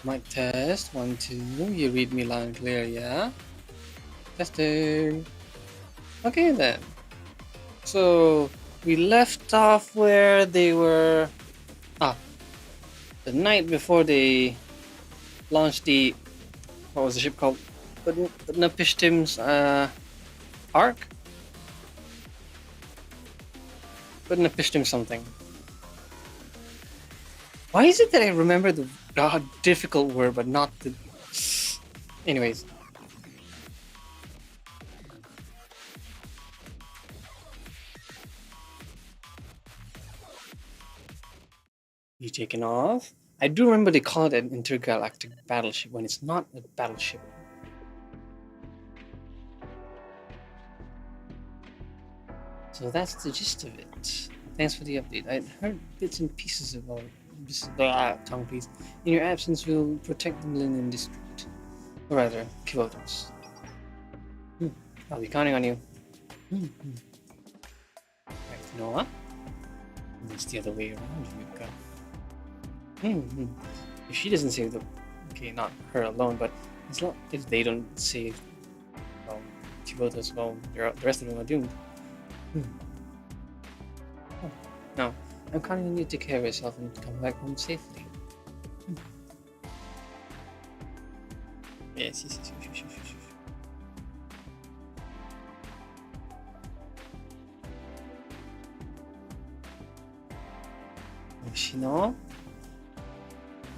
Mic test. 1, 2. You read me loud and clear, yeah? Testing. Okay then. So we left off where they were. The night before they launched the. What was the ship called? Utnapishtim's arc? Utnapishtim something. Why is it that I remember the difficult word but not the. Anyways. You taken off? I do remember they call it an intergalactic battleship when it's not a battleship. So that's the gist of it. Thanks for the update. I heard bits and pieces about tongue please. In your absence, we'll protect the Millennium District. Or rather, Kivotos. I'll be counting on you. Back to Noah. It's the other way around, Yuka. If she doesn't save the... Okay, not her alone, but it's not if they don't save... Well, Kivotos, well, the rest of them are doomed. No, I'm counting on you to take care of yourself and come back home safely. Yes. Yoshino,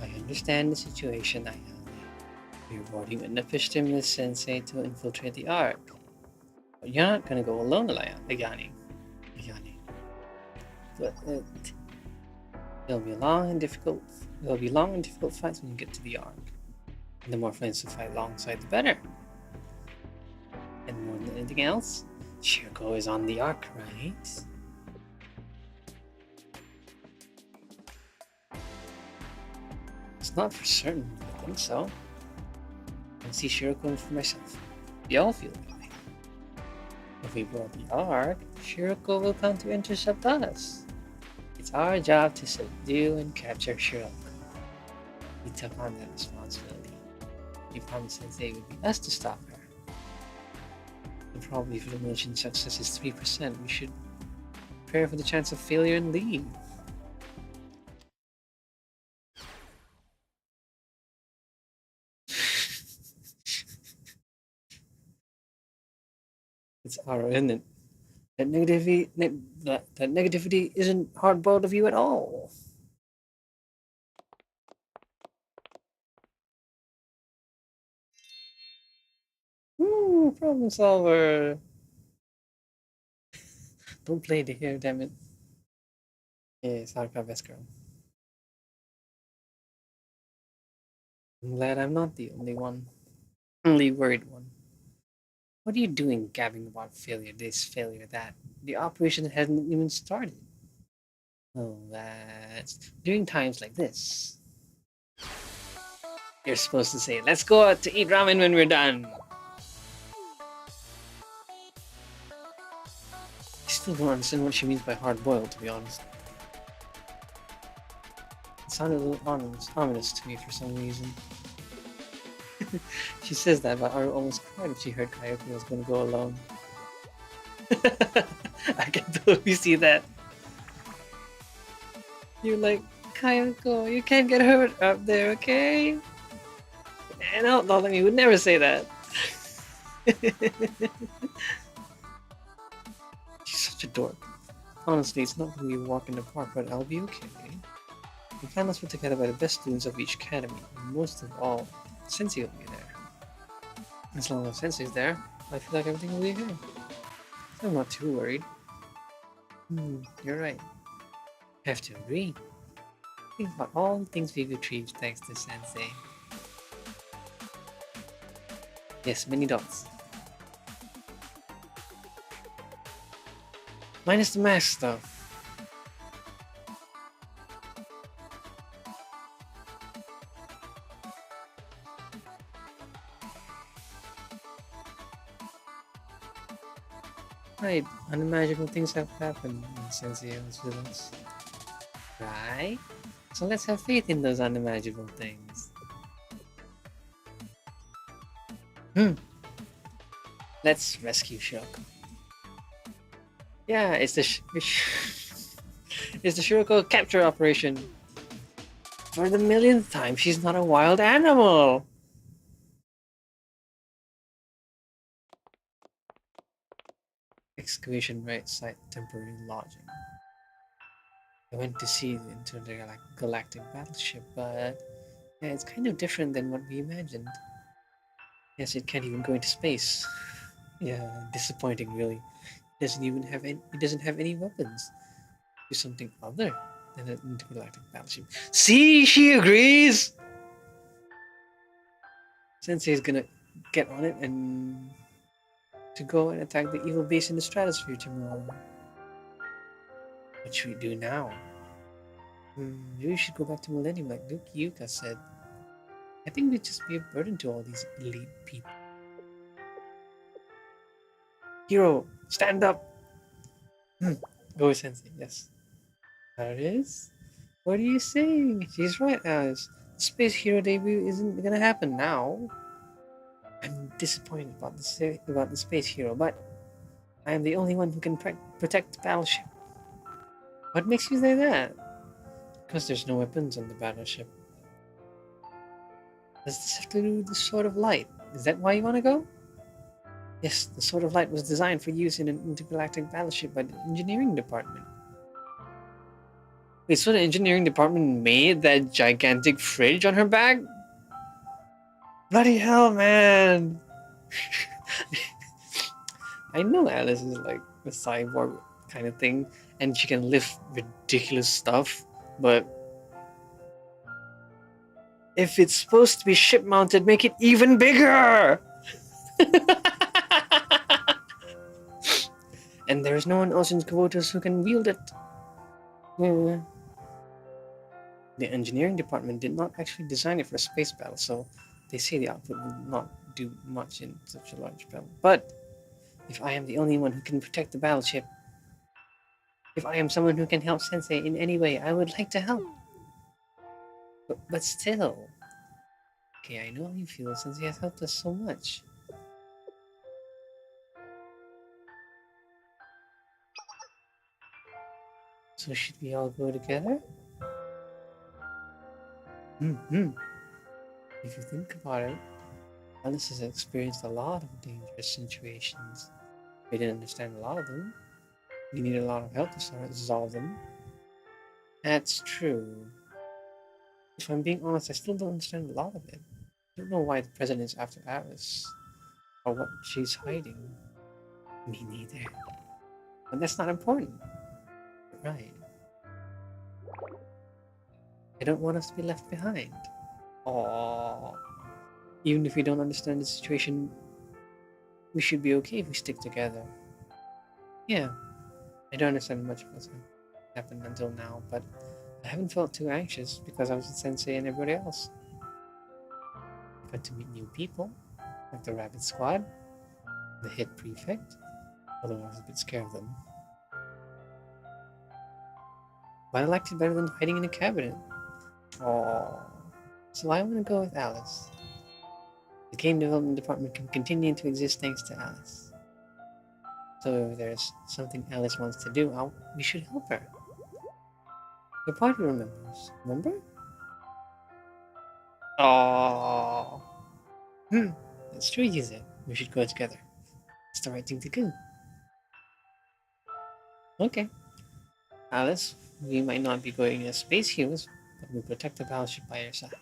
I understand the situation, Ayane. You're boarding Utnapishtim with Sensei to infiltrate the Ark. But you're not gonna go alone, Ayane. But there'll be long and difficult fights when you get to the Ark. And the more friends to fight alongside, the better. And more than anything else, Shirko is on the Ark, right? It's not for certain, I think so. I see Shirko for myself. We all feel that way. If we board the Ark, Shirko will come to intercept us. It's our job to subdue and capture Shiroko. We took on that responsibility. We promised Sensei it would be us to stop her. The probability for the mission success is 3%. We should prepare for the chance of failure and leave. It's our, isn't it? That negativity isn't hard-boiled of you at all. Problem solver. Don't play it here, damn it. Yes, Harka best girl. I'm glad I'm not the only worried one. What are you doing gabbing about failure this, failure that? The operation hasn't even started. Oh, that's during times like this. You're supposed to say, let's go out to eat ramen when we're done. I still don't understand what she means by hard-boiled, to be honest. It sounded a little ominous to me for some reason. She says that, but I almost cried when she heard Kayako was going to go alone. I can totally see that. You're like, Kayako, you can't get hurt up there, okay? And Outlaw me would never say that. She's such a dork. Honestly, it's not going to be a walk in the park, but I'll be okay. The plan was put together by the best students of each academy, and most of all, Sensei will be there. As long as Sensei's there, I feel like everything will be okay. I'm not too worried. You're right. I have to agree. Think about all the things we've retrieved thanks to Sensei. Yes, many dots. Minus the mask stuff. Right, unimaginable things have happened when Sensei was with us. Right? So let's have faith in those unimaginable things. Let's rescue Shiroko. Yeah, it's the it's the Shiroko capture operation. For the millionth time, she's not a wild animal. Excavation right site temporary lodging. I went to see the intergalactic battleship, but yeah, it's kind of different than what we imagined. Yes, it can't even go into space. Yeah, disappointing, really. It doesn't have any weapons. Do something other than an intergalactic battleship. See, she agrees. Sensei is gonna get on it and to go and attack the evil base in the stratosphere tomorrow. What should we do now? Maybe we should go back to Millennium like Luke Yuka said. I think we'd just be a burden to all these elite people. Hero, stand up! Go Sensei, yes. There it is. What are you saying? She's right, Alice. The Space Hero debut isn't gonna happen now. I'm disappointed about the Space Hero, but I am the only one who can protect the battleship. What makes you say that? Because there's no weapons on the battleship. Does this have to do with the Sword of Light? Is that why you want to go? Yes, the Sword of Light was designed for use in an intergalactic battleship by the engineering department. Wait, so the engineering department made that gigantic fridge on her back? Bloody hell, man! I know Alice is like a cyborg kind of thing, and she can lift ridiculous stuff, but if it's supposed to be ship mounted, make it even bigger! And there's no one else in Kavotos who can wield it. Yeah. The engineering department did not actually design it for a space battle, so they say the output will not do much in such a large battle. But if I am the only one who can protect the battleship, if I am someone who can help Sensei in any way, I would like to help. But still. Okay, I know how you feel. Sensei has helped us so much. So should we all go together? If you think about it, Alice has experienced a lot of dangerous situations. We didn't understand a lot of them. We need a lot of help to resolve them. That's true. If I'm being honest, I still don't understand a lot of it. I don't know why the president is after Alice, or what she's hiding. Me neither. But that's not important. Right. I don't want us to be left behind. Aww. Even if we don't understand the situation, we should be okay if we stick together. Yeah, I don't understand much of what's happened until now, but I haven't felt too anxious because I was with Sensei and everybody else. I got to meet new people, like the Rabbit Squad, the head prefect, although I was a bit scared of them. But I liked it better than hiding in a cabinet. Aww. So I want to go with Alice. The game development department can continue to exist thanks to Alice. So if there's something Alice wants to do, we should help her. Your party remembers, remember? Aww. That's true, you said. We should go together. It's the right thing to do. Okay. Alice, we might not be going as space heroes, but we'll protect the battleship by your side.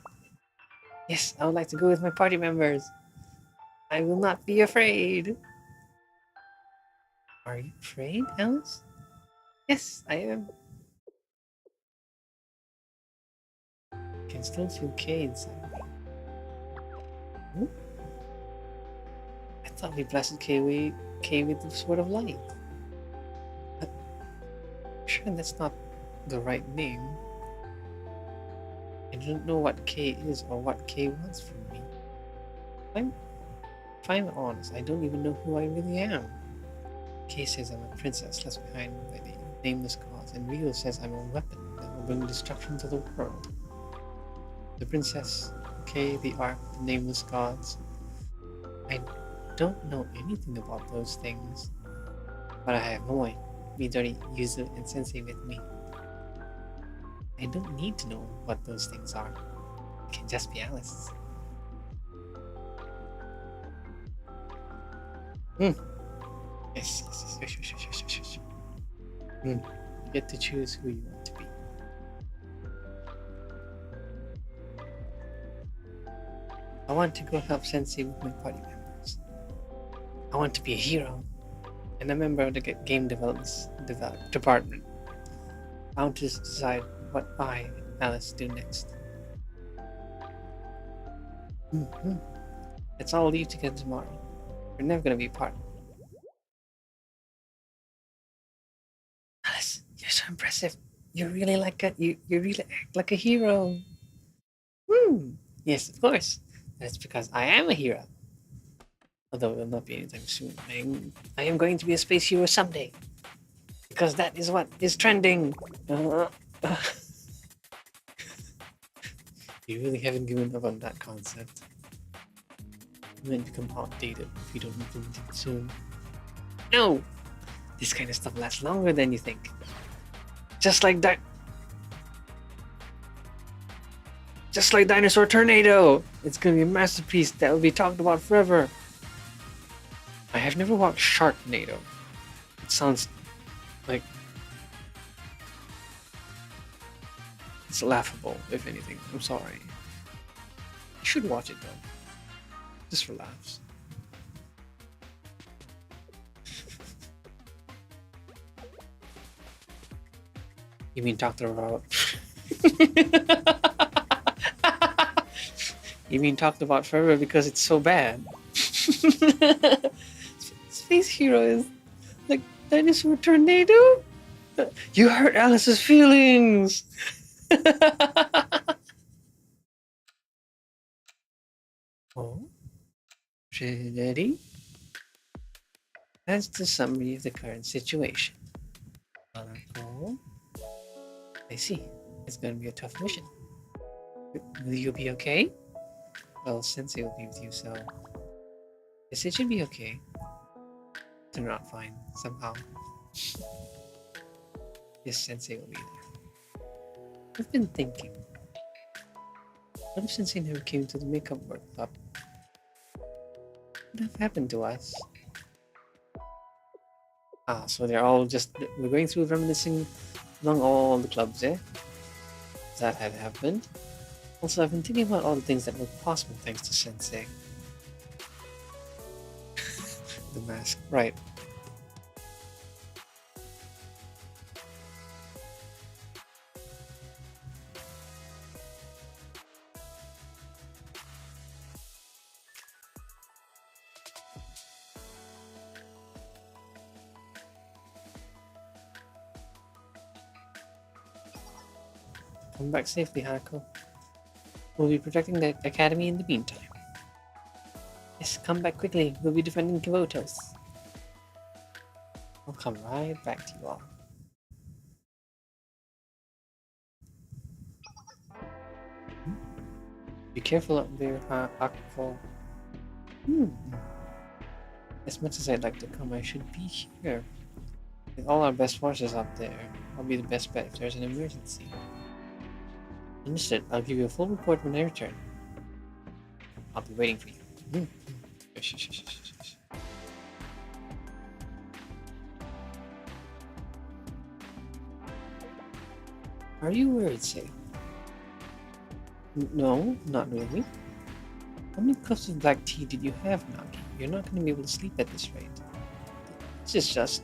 Yes, I would like to go with my party members. I will not be afraid. Are you afraid, Alice? Yes, I am. I can still feel K inside me. I thought we blasted K with the Sword of Light. But I'm sure that's not the right name. I don't know what K is or what K wants from me. If I'm honest, I don't even know who I really am. K says I'm a princess left behind by the nameless gods, and Rio says I'm a weapon that will bring destruction to the world. The princess, K, the ark, the nameless gods. I don't know anything about those things, but I have Moe, Midori, Yuzu, and Sensei with me. I don't need to know what those things are. It can just be Alice. Yes, yes, yes, yes, yes, yes, yes, yes. You get to choose who you want to be. I want to go help Sensei with my party members. I want to be a hero and a member of the game department. I want to decide what I and Alice do next. Let's all leave together tomorrow. We're never gonna be apart. Alice, you're so impressive. You really you really act like a hero. Yes, of course. That's because I am a hero. Although it will not be anytime soon. I am going to be a space hero someday. Because that is what is trending. You really haven't given up on that concept. It might become outdated if you don't implement it soon. No! This kind of stuff lasts longer than you think. Just like that. Just like Dinosaur Tornado! It's gonna be a masterpiece that will be talked about forever. I have never watched Sharknado. It sounds like it's laughable, if anything. I'm sorry. You should watch it though. Just for laughs. You mean talked about... You mean talked about forever because it's so bad? Space Hero is like Dinosaur Tornado? You hurt Alice's feelings! Oh? Ready? That's the summary of the current situation. Oh, I see. It's gonna be a tough mission. Will you be okay? Well, Sensei will be with you, so... Yes, it should be okay. Turn out fine, somehow. Yes, Sensei will be there. I've been thinking. What if Sensei never came to the makeup workshop? What would have happened to us? Ah, so they're all just... We're going through reminiscing among all the clubs, eh? That had happened. Also, I've been thinking about all the things that were possible thanks to Sensei. The mask, right. Come back safely, Hanako. We'll be protecting the academy in the meantime. Yes, come back quickly. We'll be defending Kivotos. I'll come right back to you all. Be careful up there, Akko. As much as I'd like to come, I should be here. With all our best forces up there, I'll be the best bet if there's an emergency. Understood. I'll give you a full report when I return. I'll be waiting for you. Are you worried, Say? No, not really. How many cups of black tea did you have, Nagi? You're not going to be able to sleep at this rate. This is just...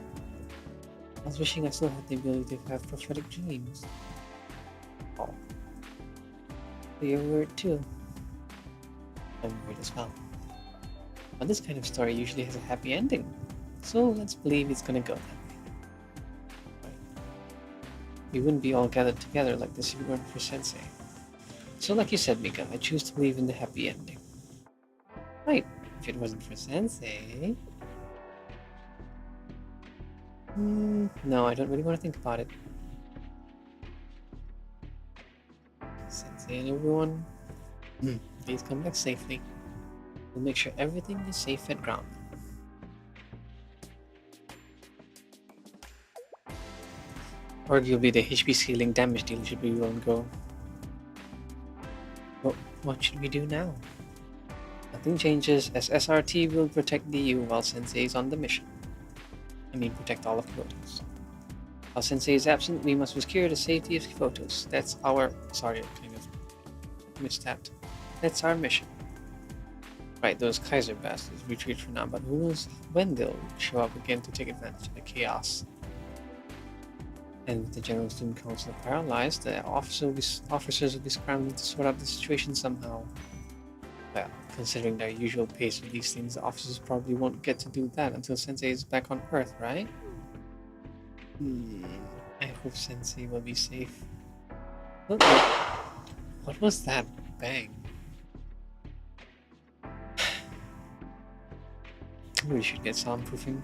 I was wishing I still had the ability to have prophetic dreams. Oh. You're worried too. I'm worried as well. But this kind of story usually has a happy ending. So let's believe it's gonna go that way. Right. We wouldn't be all gathered together like this if it weren't for Sensei. So like you said, Mika, I choose to believe in the happy ending. Right. If it wasn't for Sensei... no, I don't really want to think about it. Sensei and everyone, please come back safely. We'll make sure everything is safe at ground. Arguably, the HP scaling damage deal should be on go. But what should we do now? Nothing changes as SRT will protect DU while Sensei is on the mission. I mean, protect all of Photos. While Sensei is absent, we must secure the safety of Photos. That's our. Sorry, I kind of mistapped. That's our mission. Right, those Kaiser bastards retreat for now, but who knows when they'll show up again to take advantage of the chaos. And with the General Student Council paralyzed, the officers will be scrambling to sort out the situation somehow. Well, considering their usual pace with these things, the officers probably won't get to do that until Sensei is back on Earth, right? I hope Sensei will be safe. What was that bang? We should get soundproofing.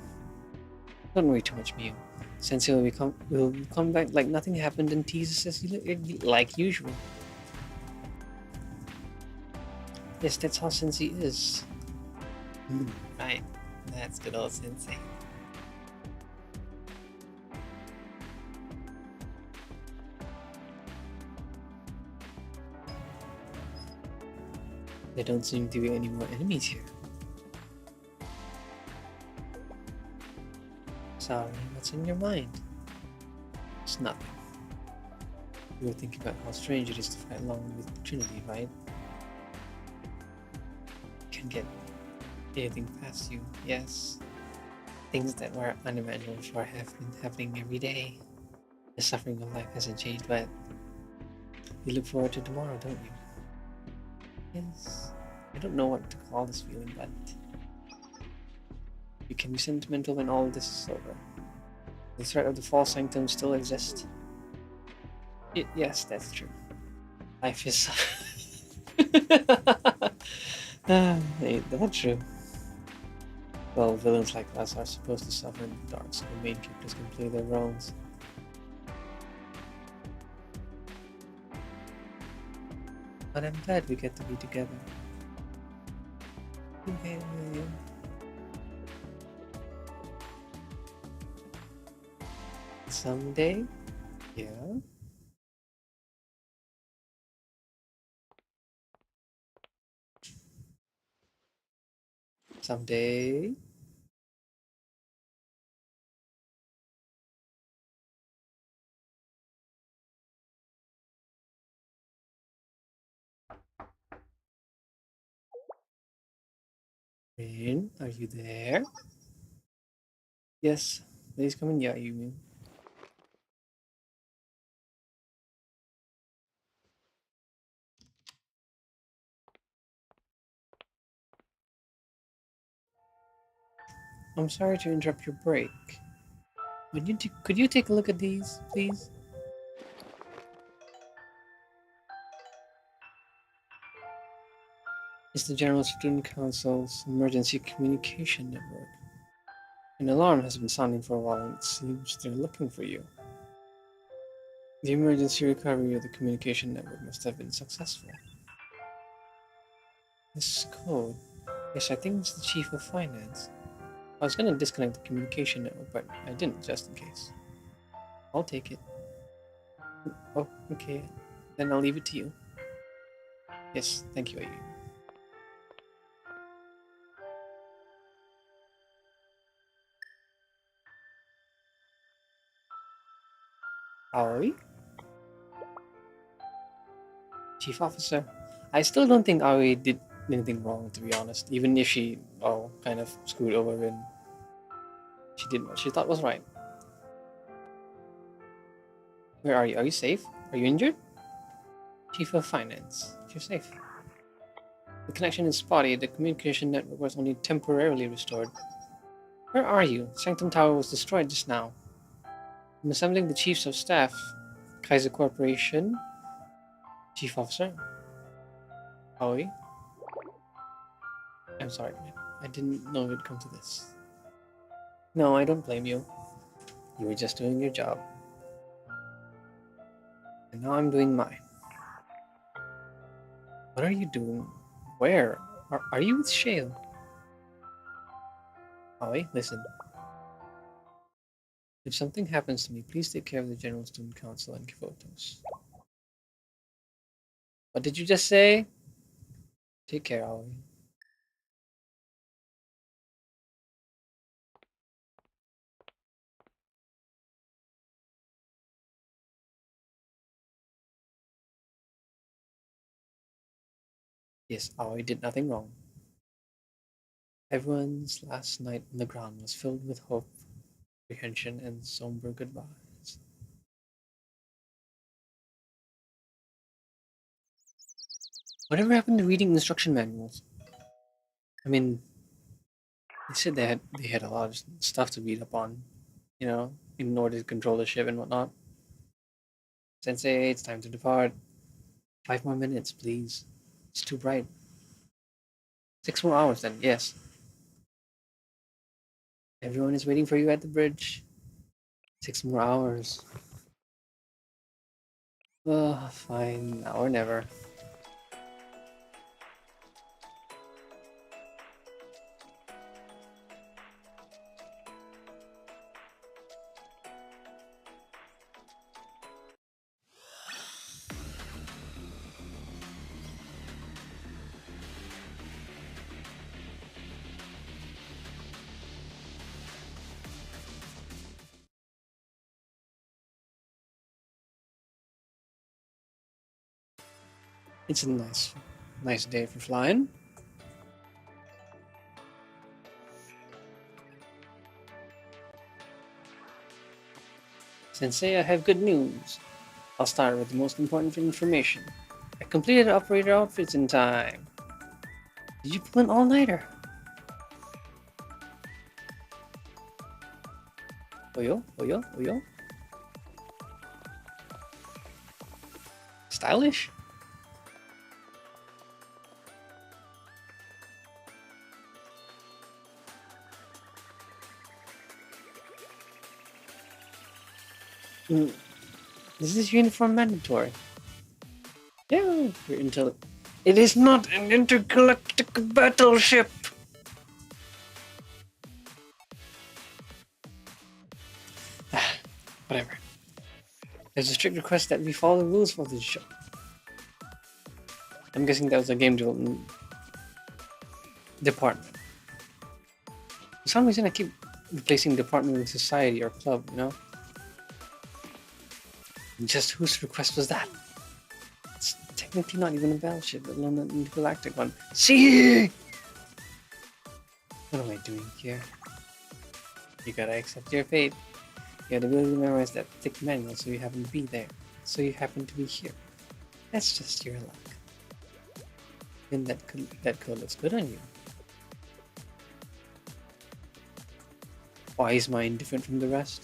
Don't worry too much, Mew. Sensei will come back like nothing happened and tease us like usual. Yes, that's how Sensei is. Right, that's good old Sensei. There don't seem to be any more enemies here. Sorry, what's in your mind? It's nothing. You were thinking about how strange it is to fight along with Trinity, right? Can't get anything past you, yes. Things that were unimaginable before have been happening every day. The suffering of life hasn't changed, but you look forward to tomorrow, don't you? Yes. I don't know what to call this feeling, but you can be sentimental when all this is over. The threat of the false sanctum still exists. Yes, that's true. Life is. Ain't that true? Well, villains like us are supposed to suffer in the dark, so the main characters can play their roles. But I'm glad we get to be together. Okay. Someday? Yeah? Someday? Rin, are you there? Yes, please come in. Yeah, you mean. I'm sorry to interrupt your break. Could you take a look at these, please? It's the General Student Council's emergency communication network. An alarm has been sounding for a while and it seems they're looking for you. The emergency recovery of the communication network must have been successful. This code. Yes, I think it's the Chief of Finance. I was gonna disconnect the communication network, but I didn't just in case. I'll take it. Oh, okay. Then I'll leave it to you. Yes, thank you, Ayu. Aoi? Chief Officer. I still don't think Aoi did anything wrong, to be honest. Even if she, kind of screwed over Rin. She did what she thought was right. Where are you? Are you safe? Are you injured? Chief of Finance. You're safe. The connection is spotty. The communication network was only temporarily restored. Where are you? Sanctum Tower was destroyed just now. I'm assembling the chiefs of staff. Kaiser Corporation. Chief Officer. Aoi. I'm sorry, man. I didn't know it would come to this. No, I don't blame you. You were just doing your job. And now I'm doing mine. What are you doing? Where Are you with Shale? Ollie, listen. If something happens to me, please take care of the General Student Council and Kivotos. What did you just say? Take care, Ollie. Yes, Ollie did nothing wrong. Everyone's last night on the ground was filled with hope, apprehension, and somber goodbyes. Whatever happened to reading instruction manuals? I mean, they said they had a lot of stuff to read up on, you know, in order to control the ship and whatnot. Sensei, it's time to depart. 5 more minutes, please. It's too bright. 6 more hours then, yes. Everyone is waiting for you at the bridge. 6 more hours. Fine, now or never. It's a nice day for flying. Sensei, I have good news. I'll start with the most important information. I completed operator outfits in time. Did you pull an all-nighter? Oyo, oyo, oyo. Stylish? Is this uniform mandatory? Yeah, it is not an intergalactic battleship. Whatever. There's a strict request that we follow the rules for this show. I'm guessing that was a game department. For some reason, I keep replacing department with society or club, you know? Just whose request was that? It's technically not even a battleship, let alone an intergalactic one. See? What am I doing here? You gotta accept your fate. You had the ability to memorize that thick manual, so you happen to be there. So you happen to be here. That's just your luck. And that code looks good on you. Why is mine different from the rest?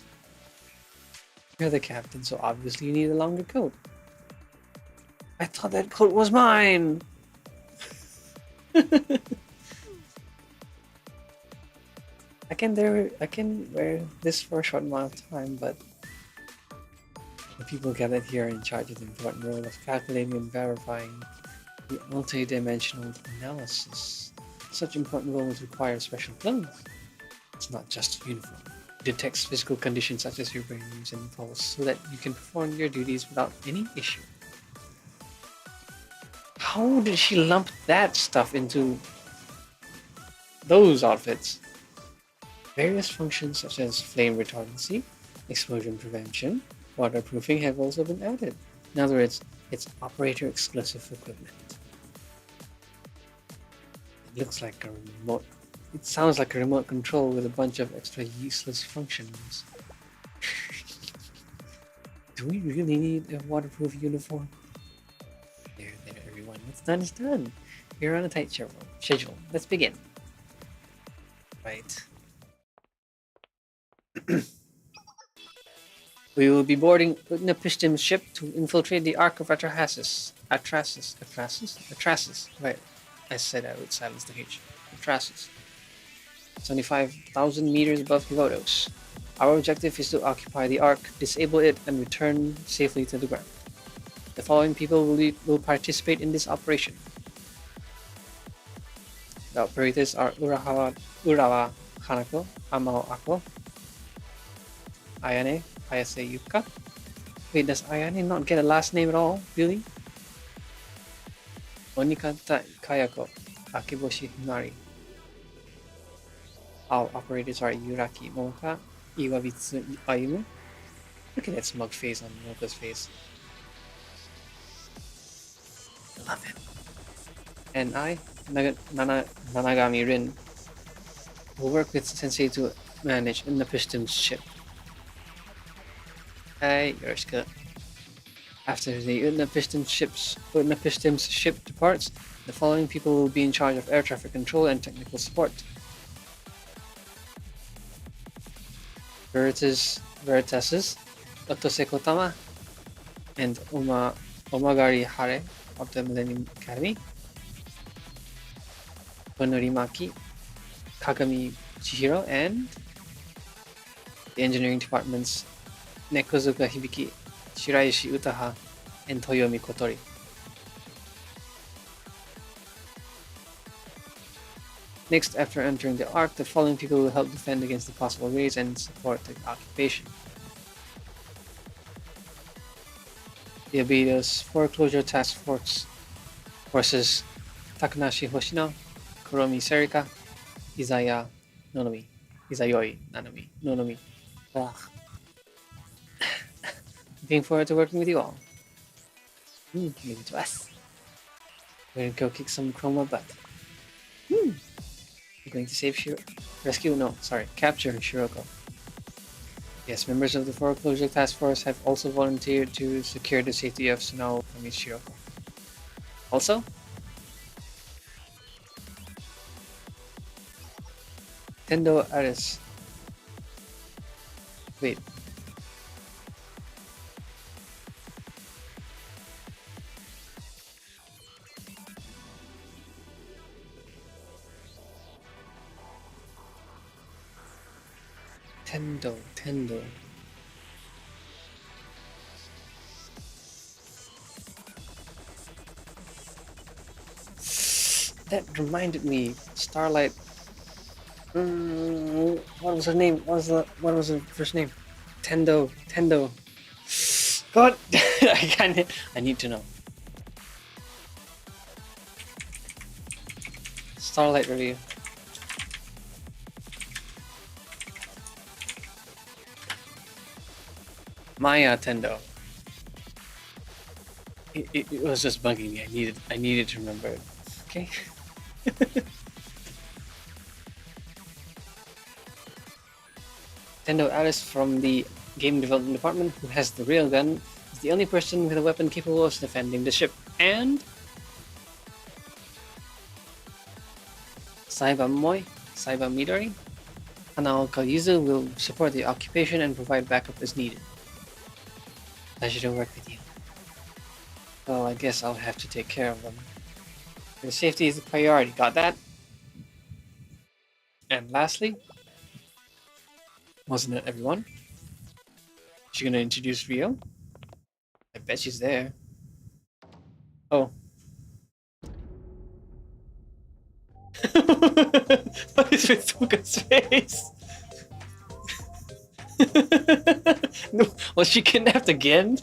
You're the captain, so obviously you need a longer coat. I thought that coat was mine! I can wear this for a short amount of time, but the people gathered here are in charge of the important role of calculating and verifying the multi-dimensional analysis. Such important roles require special clothes. It's not just a uniform. It detects physical conditions such as your brains and pulse so that you can perform your duties without any issue. How did she lump that stuff into those outfits? Various functions such as flame retardancy, explosion prevention, waterproofing have also been added. In other words, it's operator exclusive equipment. It looks like a remote. It sounds like a remote control with a bunch of extra useless functions. Do we really need a waterproof uniform? There, everyone. What's done is done. We're on a tight schedule. Let's begin. Right. We will be boarding Utnapishtim's ship to infiltrate the Ark of Atrahasis. Atrahasis. Right. I said I would silence the H. Atrahasis. 75,000 meters above Hivotos. Our objective is to occupy the Ark, disable it, and return safely to the ground. The following people will participate in this operation. The operators are Urawa Hanako, Amao Ako, Ayane, Ayase Yuka. Wait, does Ayane not get a last name at all? Really? Onikata Kayako, Akiboshi Hinari. Our operators are Yuraki Momoka, Iwabitsu Ayumu. Look at that smug face on Momoka's face. I love him. And I, Nanagami Rin, will work with Sensei to manage the Piston's ship. Hey, Yorishika. After the Udna Piston's ship departs, the following people will be in charge of air traffic control and technical support. Veritases, Otose Kotama, and Omagari Hare of the Millennium Academy. Konorimaki, Kagami Chihiro, and the engineering departments Nekozuka Hibiki, Shiraishi Utaha, and Toyomi Kotori. Next, after entering the Ark, the following people will help defend against the possible raids and support the occupation. The Abedo's Foreclosure Task Forces Takanashi Hoshino, Kuromi Serika, Izayoi Nanomi Nonomi. Ugh. Looking forward to working with you all. Leave it to us. We're gonna go kick some Chroma butt. We're going to save capture Shiroko. Yes, members of the Foreclosure Task Force have also volunteered to secure the safety of Sunao from Shiroko. Also, Tendo Aris. Wait. Tendo. That reminded me, Starlight. What was her name? What was her first name? Tendo. God, I need to know. Starlight review. Maya Tendo. It was just bugging me. I needed to remember it. Okay. Tendo Alice from the game development department, who has the railgun, is the only person with a weapon capable of defending the ship. And Saiba Midori, Hanao Kayuzu will support the occupation and provide backup as needed. Pleasure to work with you. Well, I guess I'll have to take care of them. Their safety is a priority, got that? And lastly, wasn't it everyone? Is she gonna introduce Rio? I bet she's there. Oh. What is with Tuka's face? No, was she kidnapped again?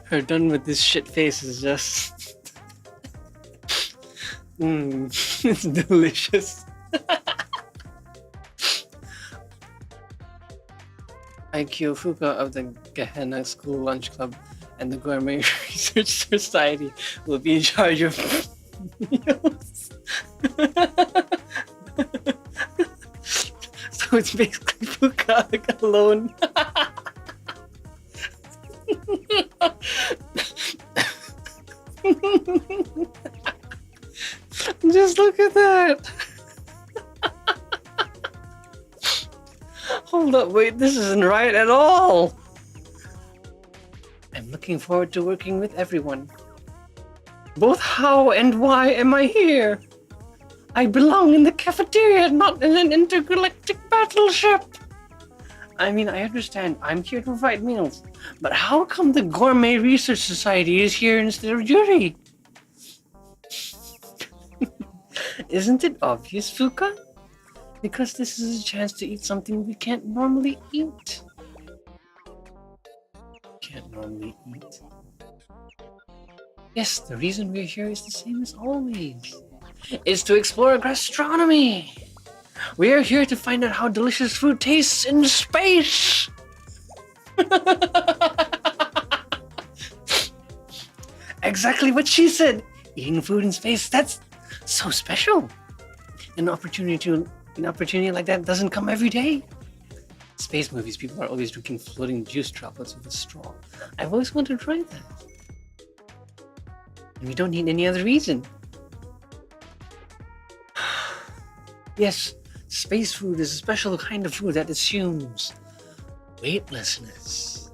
Her done with this shit face is just... it's delicious. Aikyo Fuka of the Gehenna School Lunch Club and the Gourmet Research Society will be in charge of meals. So it's basically Fuka alone. Just look at that. Hold up, wait, this isn't right at all. I'm looking forward to working with everyone. Both how and why am I here? I belong in the cafeteria, not in an intergalactic battleship. I mean, I understand I'm here to provide meals, but how come the Gourmet Research Society is here instead of Yuri? Isn't it obvious, Fuka? Because this is a chance to eat something we can't normally eat. Can't normally eat. Yes, the reason we're here is the same as always. It's to explore gastronomy. We are here to find out how delicious food tastes in space. Exactly what she said. Eating food in space, that's so special. An opportunity like that doesn't come every day. Space movies, people are always drinking floating juice droplets with a straw. I've always wanted to try that. And we don't need any other reason. Yes, space food is a special kind of food that assumes weightlessness.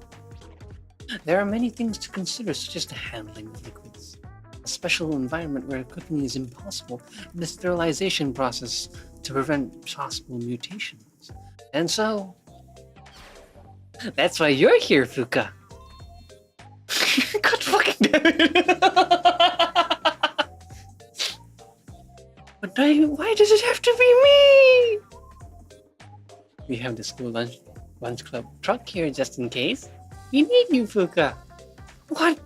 There are many things to consider, such as the handling of liquids, a special environment where cooking is impossible, and the sterilization process to prevent possible mutations. And so, that's why you're here, Fuka. God fucking damn it. But why does it have to be me? We have the school lunch club truck here just in case. We need you, Fuka. What?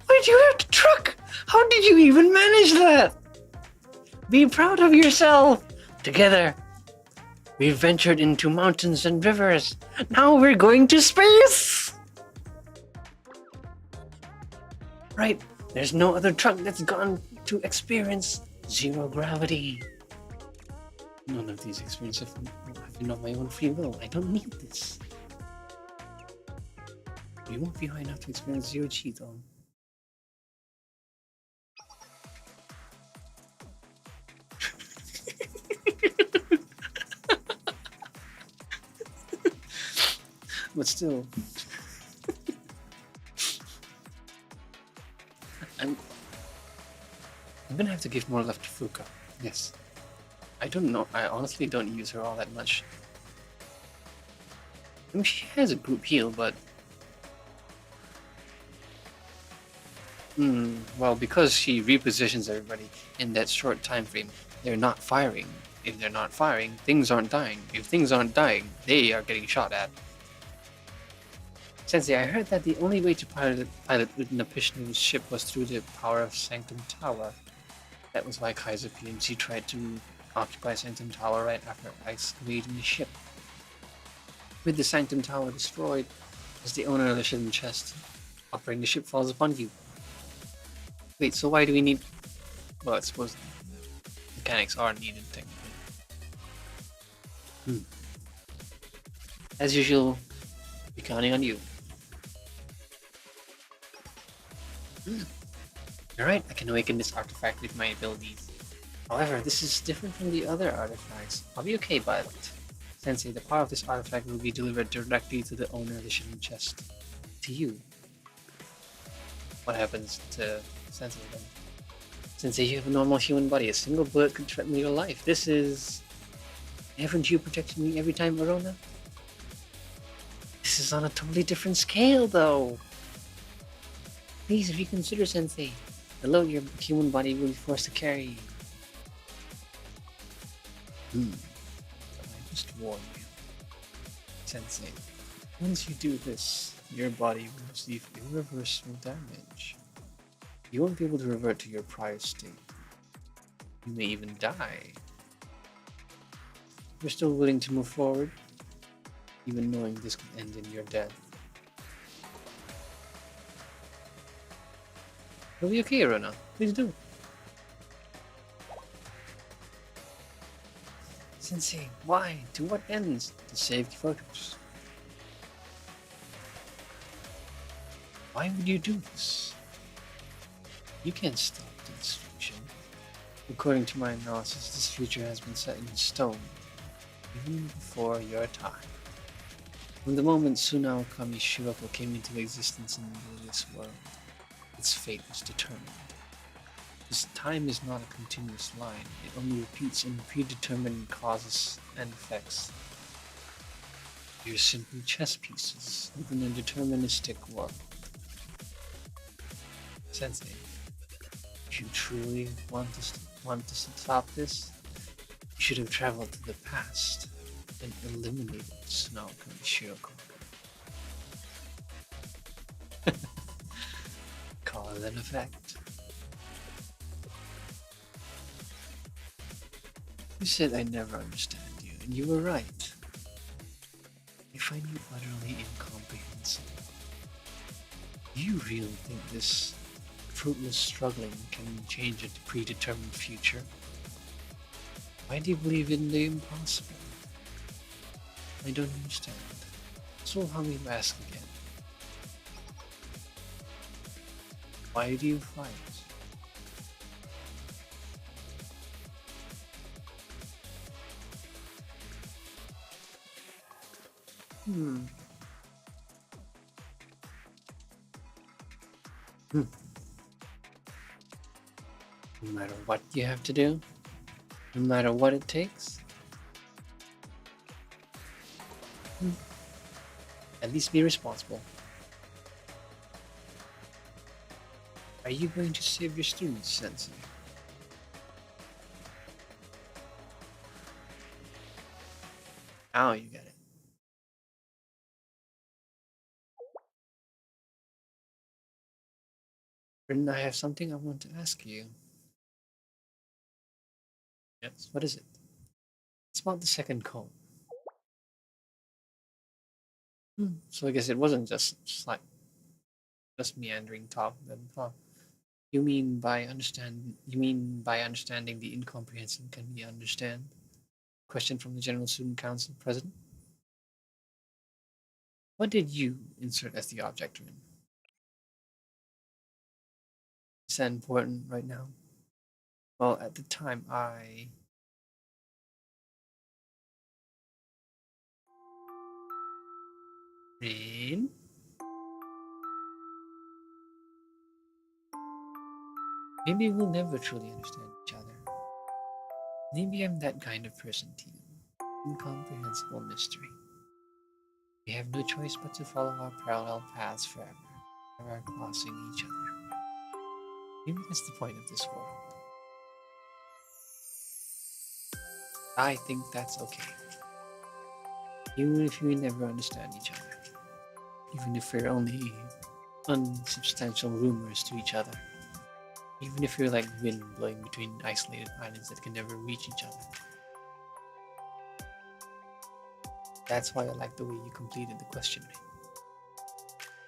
Why do you have the truck? How did you even manage that? Be proud of yourself. Together, we've ventured into mountains and rivers. Now we're going to space. Right, there's no other truck that's gone to experience zero gravity. None of these experiences have been on my own free will. I don't need this. You won't be high enough to experience zero G though. But still, I'm gonna have to give more love to Fuka. Yes. I don't know. I honestly don't use her all that much. I mean, she has a group heal, but well, because she repositions everybody in that short time frame, they're not firing. If they're not firing, things aren't dying. If things aren't dying, they are getting shot at. Sensei, I heard that the only way to pilot Udnapishnu's ship was through the power of Sanctum Tower. That was why Kaiser PMC tried to occupy Sanctum Tower right after excavating the ship. With the Sanctum Tower destroyed, as the owner of the hidden chest, operating the ship falls upon you. Wait, so why do we need... Well, I suppose mechanics are needed technically. As usual, we're counting on you. Alright, I can awaken this artifact with my abilities. However, this is different from the other artifacts. I'll be okay, Violet. Sensei, the power of this artifact will be delivered directly to the owner of the hidden chest. To you. What happens to Sensei then? Sensei, you have a normal human body. A single bullet could threaten your life. This is... Haven't you protected me every time, Arona? This is on a totally different scale, though. Please reconsider, Sensei. The load your human body will be forced to carry. I just warn you. Sensei, once you do this, your body will receive irreversible damage. You won't be able to revert to your prior state. You may even die. You're still willing to move forward, even knowing this could end in your death. You'll be okay, Arona. Please do. Sensei, why? To what ends? To save photos. Why would you do this? You can't stop the destruction. According to my analysis, this future has been set in stone, even before your time. From the moment Sunao Kami Shiroko came into existence in this world, its fate was determined. Because time is not a continuous line, it only repeats in predetermined causes and effects. You're simply chess pieces within a deterministic world. Sensei, if you truly want to stop this, you should have traveled to the past and eliminated Tsunoko and Shiroko. Cause and effect. You said I never understand you, and you were right. I find you utterly incomprehensible. Do you really think this fruitless struggling can change a predetermined future? Why do you believe in the impossible? I don't understand. So allow me to ask again. Why do you fight? Hmm. No matter what you have to do, no matter what it takes, at least be responsible. Are you going to save your students, Sensei? Now you get it. Rin, I have something I want to ask you. Yes, what is it? It's about the second cone. So I guess it wasn't just meandering talk then, huh? You mean by understanding the incomprehensible can we understand? Question from the General Student Council President. What did you insert as the object, Rin? Is that important right now? Well, at the time Rin? Maybe we'll never truly understand each other. Maybe I'm that kind of person to you. Incomprehensible mystery. We have no choice but to follow our parallel paths forever, never crossing each other. Maybe that's the point of this world. I think that's okay. Even if we never understand each other. Even if we're only unsubstantial rumors to each other. Even if you're like wind blowing between isolated islands that can never reach each other. That's why I like the way you completed the question.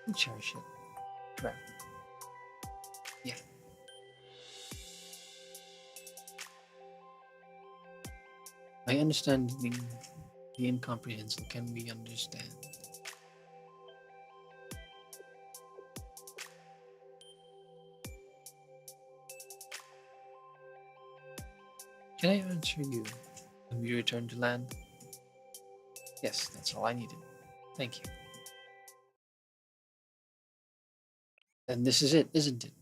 And cherish it forever. Yeah. By understanding the incomprehensible can we understand. Can I answer you when we return to land? Yes, that's all I needed. Thank you. And this is it, isn't it?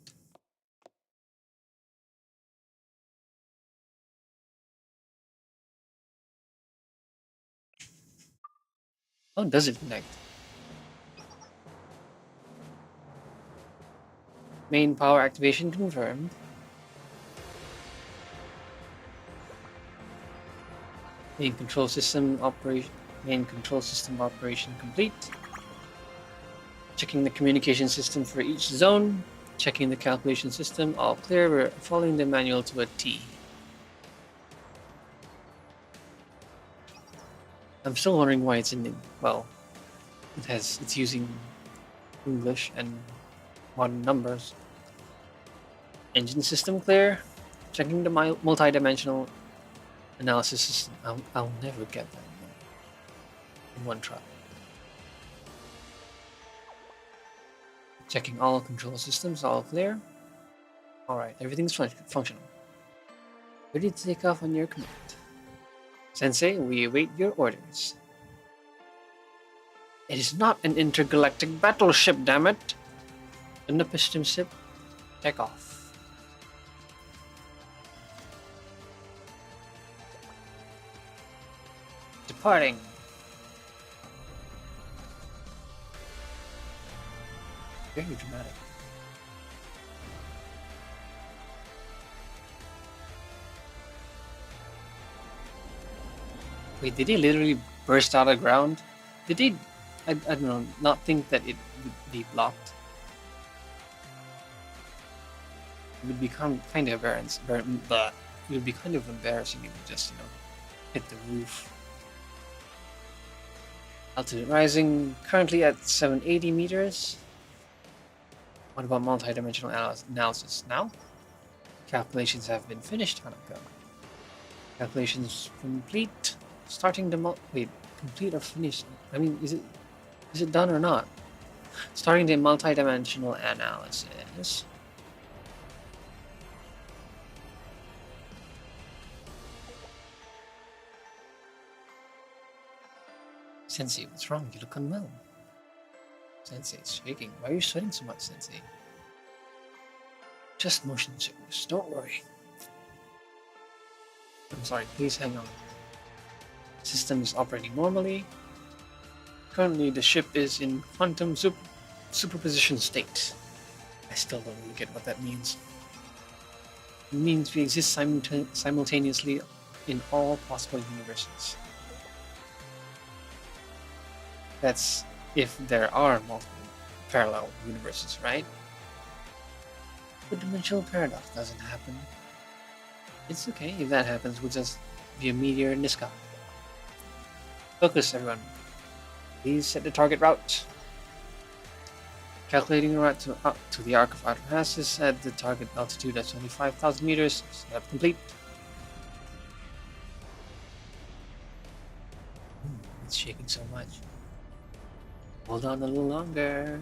Oh, does it connect? Main power activation confirmed. Main control system operation complete. Checking the communication system for each zone. Checking the calculation system, all clear. We're following the manual to a T. I'm still wondering why it's in, well, it's using English and modern numbers. Engine system clear. Checking the multi-dimensional analysis system. I'll never get that in one try. Checking all control systems, all clear. Alright, everything's functional. Ready to take off on your command. Sensei, we await your orders. It is not an intergalactic battleship, damn it! An piston ship, take off. Departing. Very dramatic. Wait, did he literally burst out of the ground? Did he, I don't know, not think that it would be blocked? It would be kind of embarrassing, but it would be kind of embarrassing if you just, hit the roof. Altitude rising, currently at 780 meters. What about multi-dimensional analysis now? Calculations have been finished, Hanaka. Calculations complete. Starting the complete or finished? I mean, is it done or not? Starting the multi-dimensional analysis. Sensei, what's wrong? You look unwell. Sensei, it's shaking. Why are you sweating so much, Sensei? Just motion sickness. Don't worry. I'm sorry, please hang on. System is operating normally. Currently, the ship is in quantum superposition state. I still don't really get what that means. It means we exist simultaneously in all possible universes. That's if there are multiple parallel universes, right? The dimensional paradox doesn't happen. It's okay if that happens, we'll just be a meteor in the sky. Focus, everyone. Please set the target route. Calculating the route to the Arc of Outer Passes at the target altitude at 25,000 meters. Setup complete. It's shaking so much. Hold on a little longer.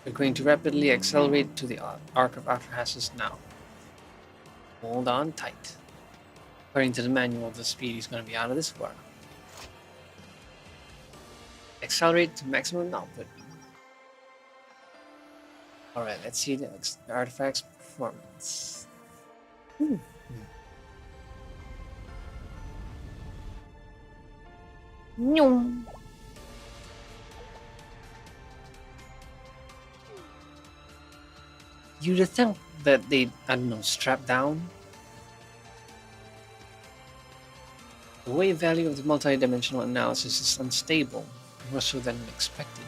We're going to rapidly accelerate to the Arc of Outer Passes now. Hold on tight. According to the manual, the speed is going to be out of this world. Accelerate to maximum output. Alright, let's see the artifact's performance. Nyum. You'd think that they, I don't know, strap down? The wave value of the multi-dimensional analysis is unstable, more so than expected.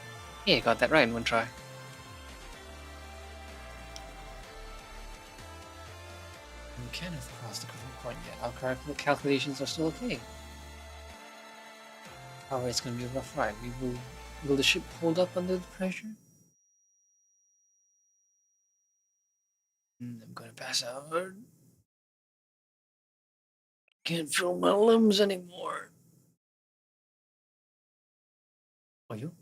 Yeah, you got that right in one try. We can't have crossed the critical point yet. Our calculations are still okay. However, it's going to be a rough ride. Will the ship hold up under the pressure? I'm going to pass out. Can't feel my limbs anymore. Are you?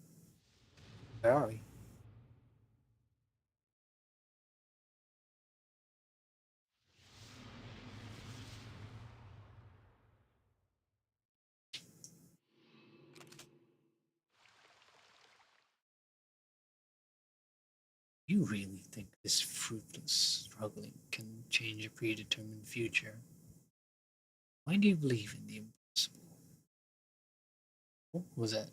Where are we? You really think this fruitless struggling can change a predetermined future? Why do you believe in the impossible? What was that?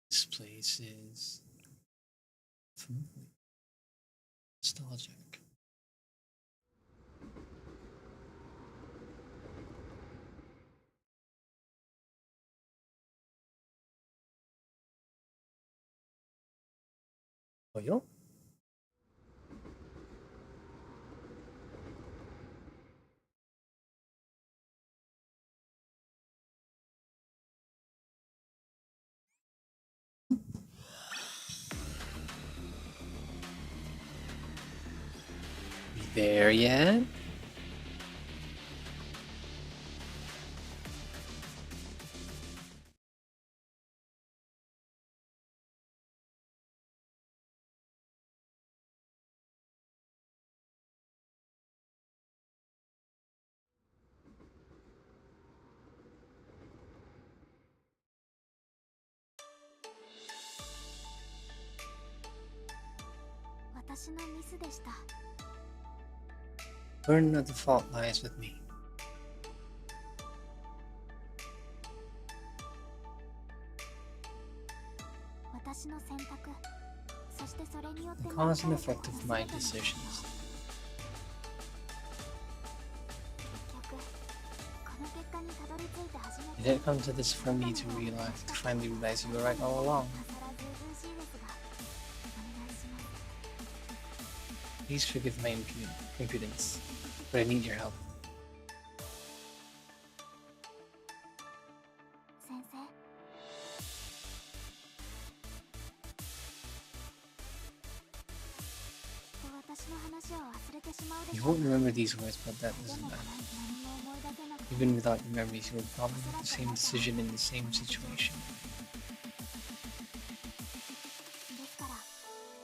This place is familiar, nostalgic. Oh, yo? We there yet? Burden of the fault lies with me. The cause and effect of my decisions. It had come to this for me to finally realize you were right all along. Please forgive my impudence, but I need your help. You won't remember these words, but that doesn't matter. Even without your memories, you will probably make the same decision in the same situation.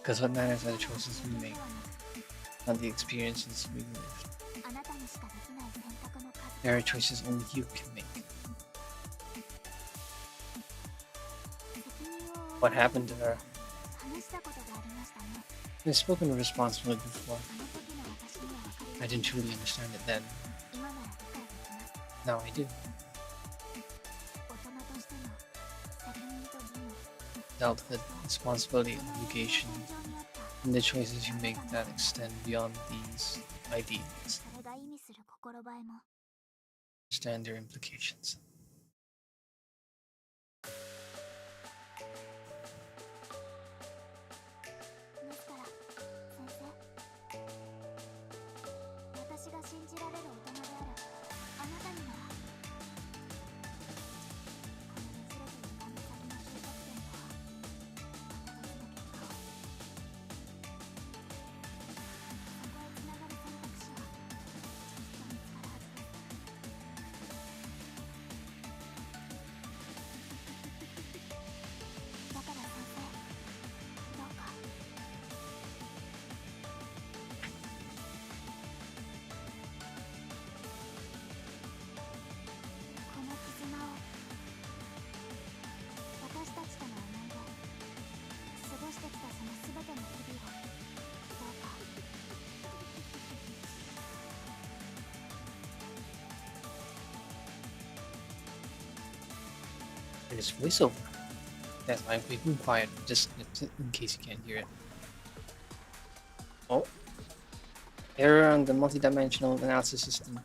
Because what matters are the choices we make, not the experiences we live. There are choices only you can make. What happened to her? I've spoken of responsibility before. I didn't truly understand it then. Now I do. Adulthood, responsibility, and obligation, and the choices you make that extend beyond these ideals. Understand their implications. It is voiceover. That's why I'm keeping quiet, just in case you can't hear it. Oh. Error on the multidimensional analysis system.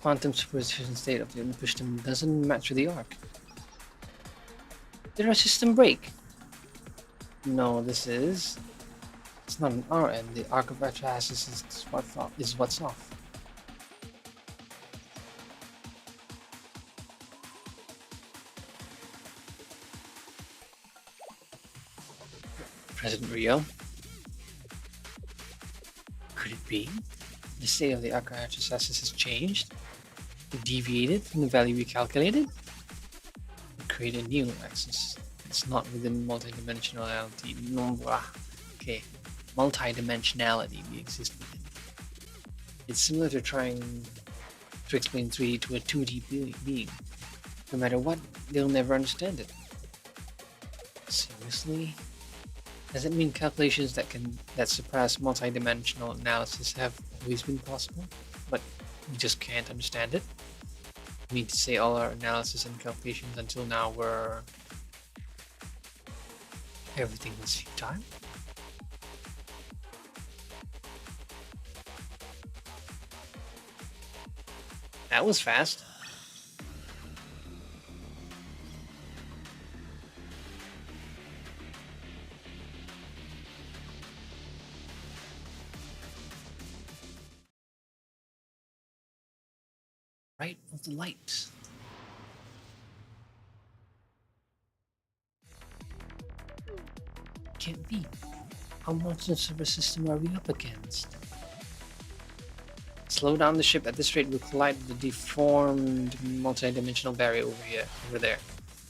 Quantum superposition state of the system doesn't match with the arc. Did our system break? No, it's not on our end. The arc of retroaxis is what's off. President Rio? Could it be? The state of the arc of retroaxis has changed? It deviated from the value we calculated? We created a new axis. It's not within multidimensionality. Okay, multidimensionality we exist within. It's similar to trying to explain 3D to a 2D being. No matter what, they'll never understand it. Seriously? Does it mean calculations that surpass multidimensional analysis have always been possible, but we just can't understand it? You mean to say all our analysis and calculations until now were everything was futile? That was fast. Right of the light. Can't be. How much of a system are we up against? Slow down the ship at this rate, we'll collide with the deformed multi-dimensional barrier over there.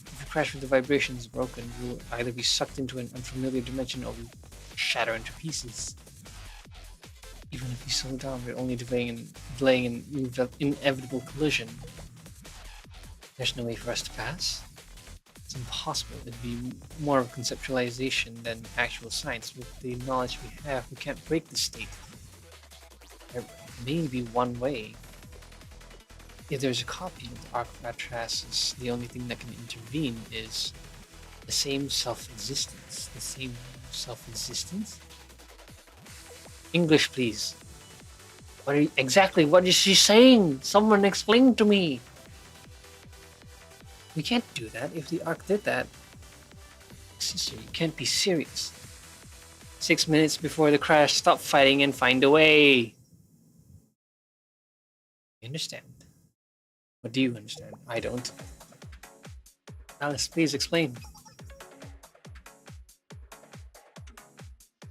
If we crash with the vibrations broken, we'll either be sucked into an unfamiliar dimension or we'll shatter into pieces. Even if we slow down, we're only delaying an inevitable collision. There's no way for us to pass. It's impossible. It'd be more of conceptualization than actual science. With the knowledge we have, we can't break the state. There may be one way. If there's a copy of the Ark of Atrahasis, the only thing that can intervene is the same self-existence. The same self-existence? English, please. Exactly what is she saying? Someone explain to me. We can't do that. If the Ark did that, sister, you can't be serious. 6 minutes before the crash, stop fighting and find a way. I understand. What do you understand? I don't. Alice, please explain.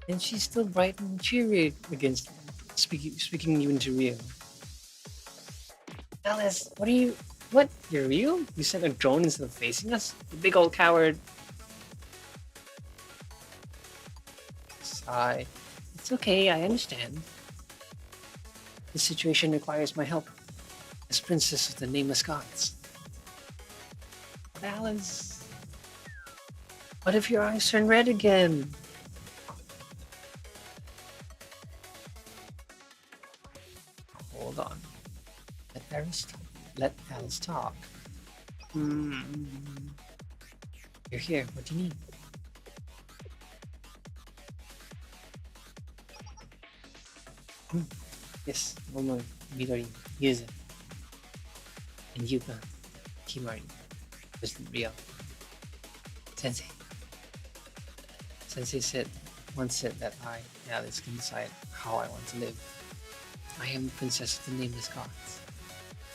And she's still bright and cheery against speaking even to Rio. Alice, what are you? What? You're Rio? You sent a drone instead of facing us? You big old coward. Sigh. It's okay, I understand. This situation requires my help as princess of the nameless gods. But Alice, what if your eyes turn red again? Hold on. Let Alice talk. You're here. What do you need? Yes, Momo, Midori, Yuza, and Yuka, Kimari, President Rio. Sensei. Sensei once said that I, Alice, can decide how I want to live. I am the princess of the nameless gods,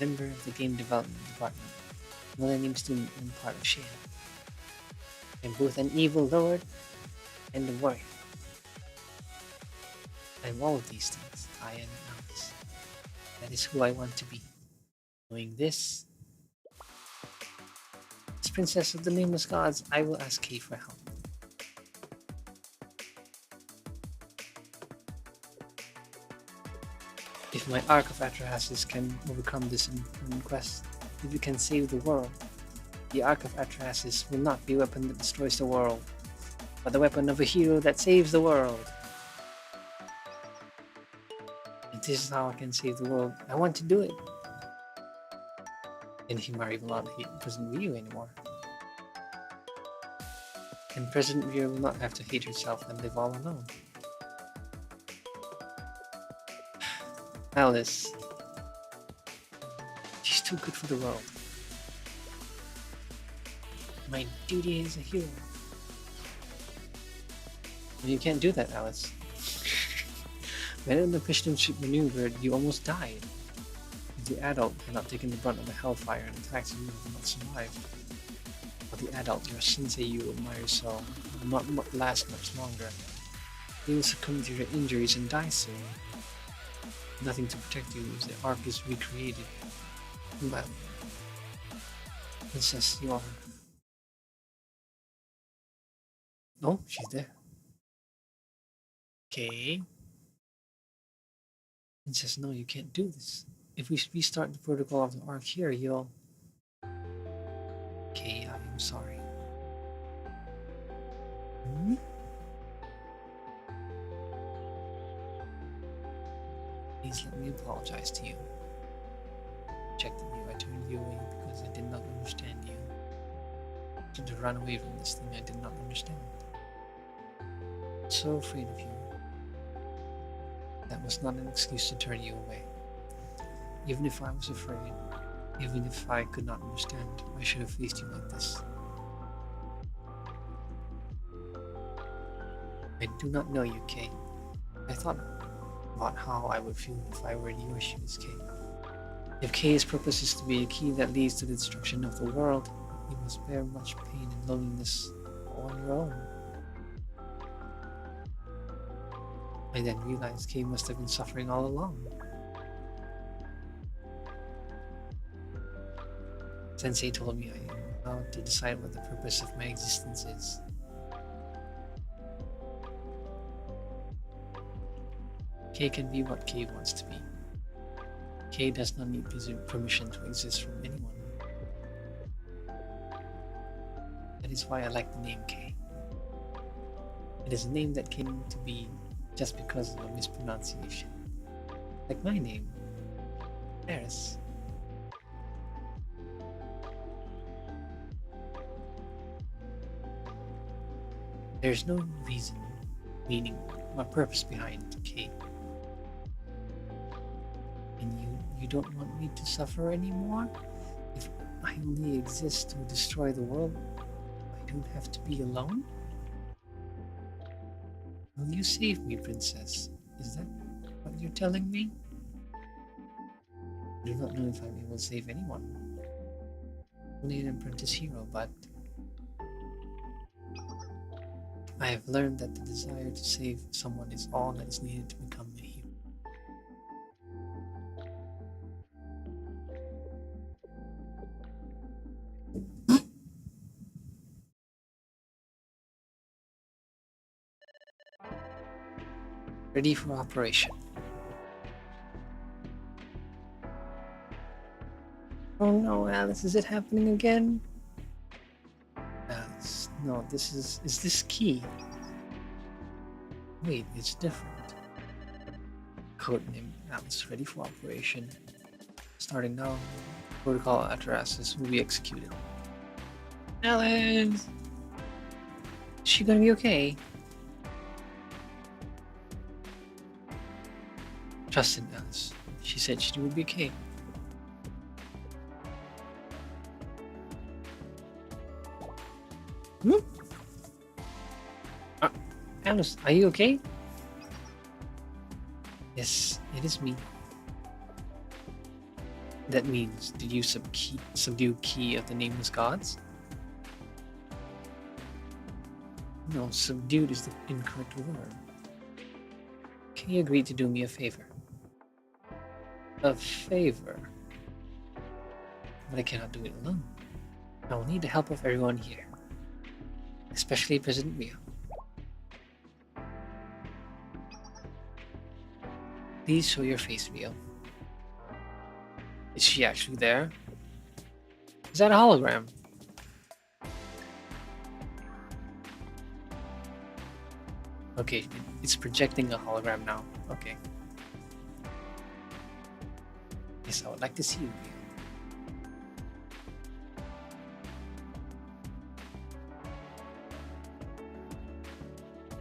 member of the game development department, Millennium student and part of Shea. I am both an evil lord and a warrior. I am all of these things. I am Alice. That is who I want to be. Knowing this, as princess of the nameless gods, I will ask Kay for help. If my Ark of Atrahasis can overcome this important quest, if it can save the world, the Ark of Atrahasis will not be a weapon that destroys the world, but the weapon of a hero that saves the world. If this is how I can save the world, I want to do it. And Himari will not hate President Ryu anymore. And President Ryu will not have to hate herself and live all alone. Alice. She's too good for the world. My duty as a hero. Well, you can't do that, Alice. When the piston ship maneuvered, you almost died. If the adult had not taken the brunt of the hellfire and attacks, you would not survived. But the adult, your sensei you admire so, will not last much longer. He will succumb to your injuries and die soon. Nothing to protect you as the Ark is recreated. Well, Princess, you are. Oh, she's there. Okay. Princess, no, you can't do this. If we restart the protocol of the Ark here, you'll. Okay, I am sorry. Please let me apologize to you. I rejected you. I turned you away because I did not understand you. I tried to run away from this thing I did not understand. I'm so afraid of you. That was not an excuse to turn you away. Even if I was afraid, even if I could not understand, I should have faced you like this. I do not know you, Kay. I thought about how I would feel if I were in your shoes, Kay. If Kay's purpose is to be a key that leads to the destruction of the world, you must bear much pain and loneliness all on your own. I then realized Kay must have been suffering all along. Sensei told me I am allowed to decide what the purpose of my existence is. Kay can be what Kay wants to be. Kay does not need permission to exist from anyone. That is why I like the name Kay. It is a name that came to be just because of a mispronunciation. Like my name, Paris. There's no reason, meaning, or purpose behind Kay. And you don't want me to suffer anymore? If I only exist to destroy the world, I don't have to be alone? Will you save me, princess? Is that what you're telling me? I do not know if I'm able to save anyone. Only an apprentice hero, but I have learned that the desire to save someone is all that is needed to become a hero. Ready for operation. Oh no, Alice, is it happening again? Alice, no, is this key? Wait, it's different. Codename Alice, ready for operation. Starting now, protocol addresses will be executed. Alice! Is she gonna be okay? Trust in Alice. She said she would be okay. Hmm? Alice, are you okay? Yes, it is me. That means, did you subdue key of the nameless gods? No, subdued is the incorrect word. Can you agree to do me a favor? A favor? But I cannot do it alone. I will need the help of everyone here. Especially President Rio. Please show your face, Rio. Is she actually there? Is that a hologram? Okay, it's projecting a hologram now. Okay. Yes, I would like to see you,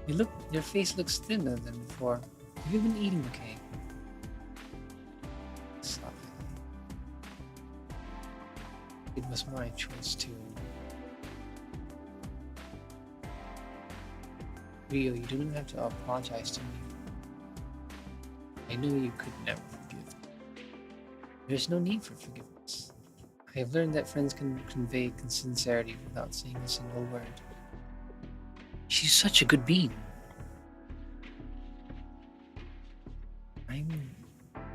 Rio. Your face looks thinner than before. Have you been eating okay? Sorry. It was my choice to. Rio, you do not have to apologize to me. I know you could never forgive. There's no need for forgiveness. I have learned that friends can convey sincerity without saying a single word. She's such a good being. I'm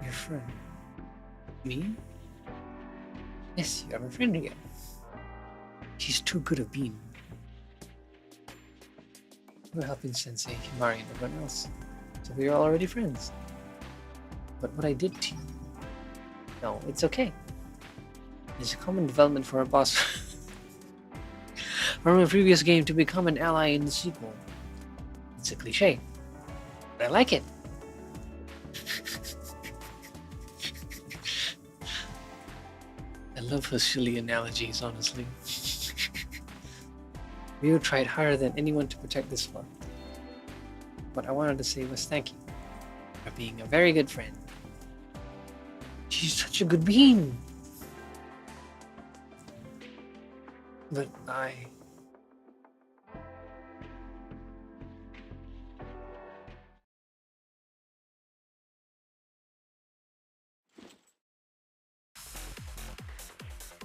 your friend. Me? Yes, you are my friend again. She's too good a being. We're helping Sensei, Himari, and everyone else, so we are already friends. But what I did to you... No, it's okay. It's a common development for a boss from a previous game to become an ally in the sequel. It's a cliche, but I like it. I love her silly analogies, honestly. Ryu tried harder than anyone to protect this one. What I wanted to say was thank you for being a very good friend. She's such a good being. But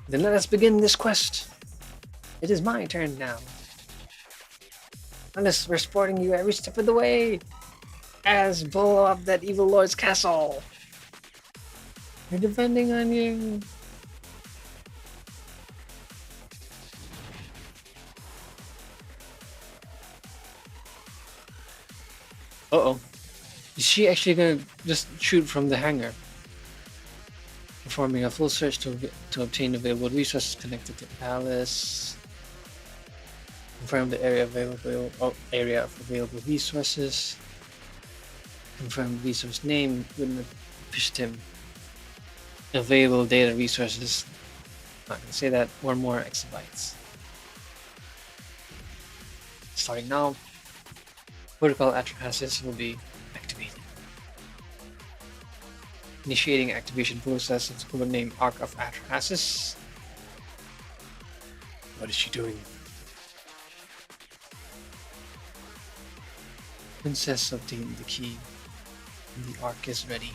Then let us begin this quest. It is my turn now. Unless we're supporting you every step of the way. As blow up that evil lord's castle. We're depending on you. Uh-oh. Is she actually gonna just shoot from the hangar? Performing a full search to obtain available resources connected to Alice. Confirm the area of available resources. Confirm resource name with the pistim. Available data resources. Not gonna say that. Or more exabytes. Starting now, protocol addresses will be activated. Initiating activation process of the code name Arc of Atrahasis. What is she doing? Princess obtained the key, and the Arc is ready.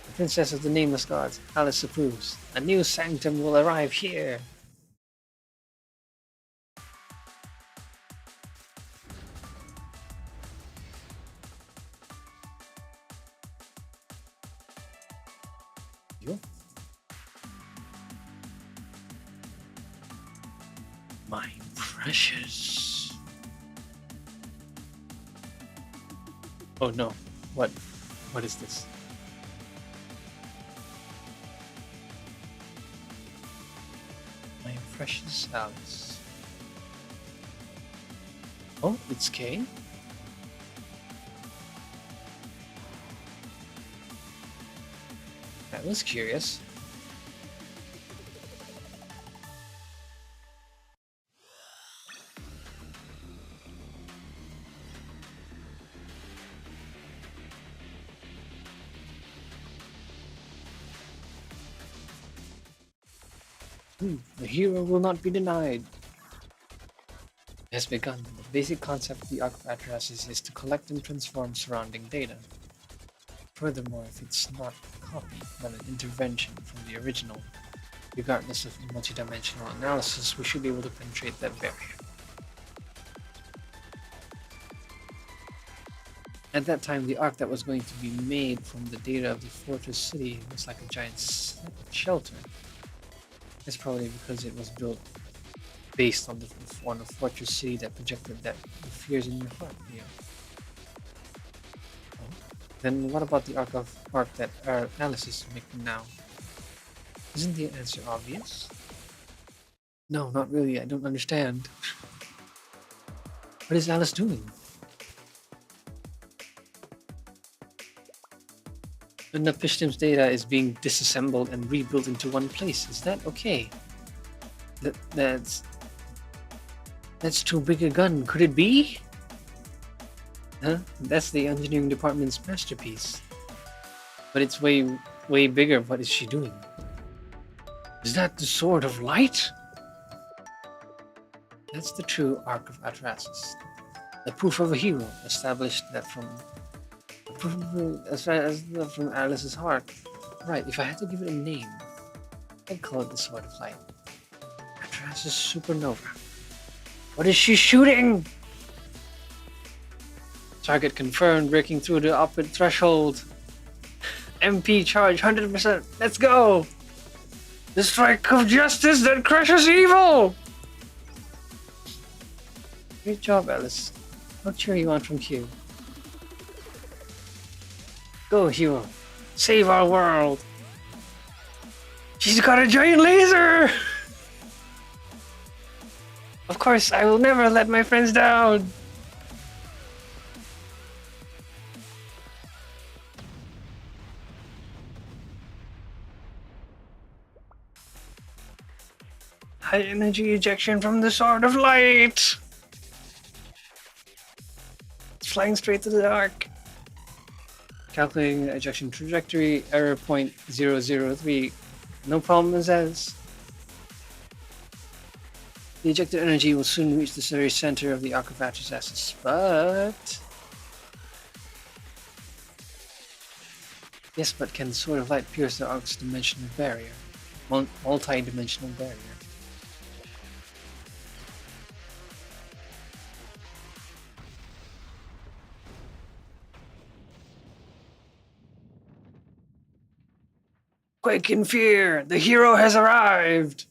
The Princess of the Nameless Gods, Alice approves. A new sanctum will arrive here. My precious. Oh no. What? What is this? My precious Alice. Oh, it's Kay? That was curious. The hero will not be denied. It has begun. The basic concept of the Arc of Atrahasis is to collect and transform surrounding data. Furthermore, if it's not a copy, but an intervention from the original, regardless of multidimensional analysis, we should be able to penetrate that barrier. At that time, the Arc that was going to be made from the data of the fortress city was like a giant shelter. That's probably because it was built based on a fortress city that projected the fears in your heart. Yeah. Oh. Then what about the arc that Alice is making now? Isn't the answer obvious? No, not really. I don't understand. What is Alice doing? When the Pishtim's data is being disassembled and rebuilt into one place, is that okay? That's too big a gun. Could it be? Huh? That's the engineering department's masterpiece. But it's way bigger. What is she doing? Is that the Sword of Light? That's the true Arc of Atrahasis. The proof of a hero established that from Alice's heart. Right, if I had to give it a name, I'd call it the Sword of Light. Atrahasis Supernova. What is she shooting? Target confirmed, breaking through the upper threshold. MP charge 100%. Let's go! The strike of justice that crushes evil! Great job, Alice. I'll cheer you on from here. Go, hero. Save our world. She's got a giant laser! Of course, I will never let my friends down. High energy ejection from the Sword of Light. It's flying straight to the dark. Calculating the ejection trajectory, error point 003. No problem, it says. The ejected energy will soon reach the very center of the Arc of Atrahasis, but... Yes, but can the Sword of Light pierce the Arc's dimensional barrier? Multi-dimensional barrier. Quake in fear! The hero has arrived!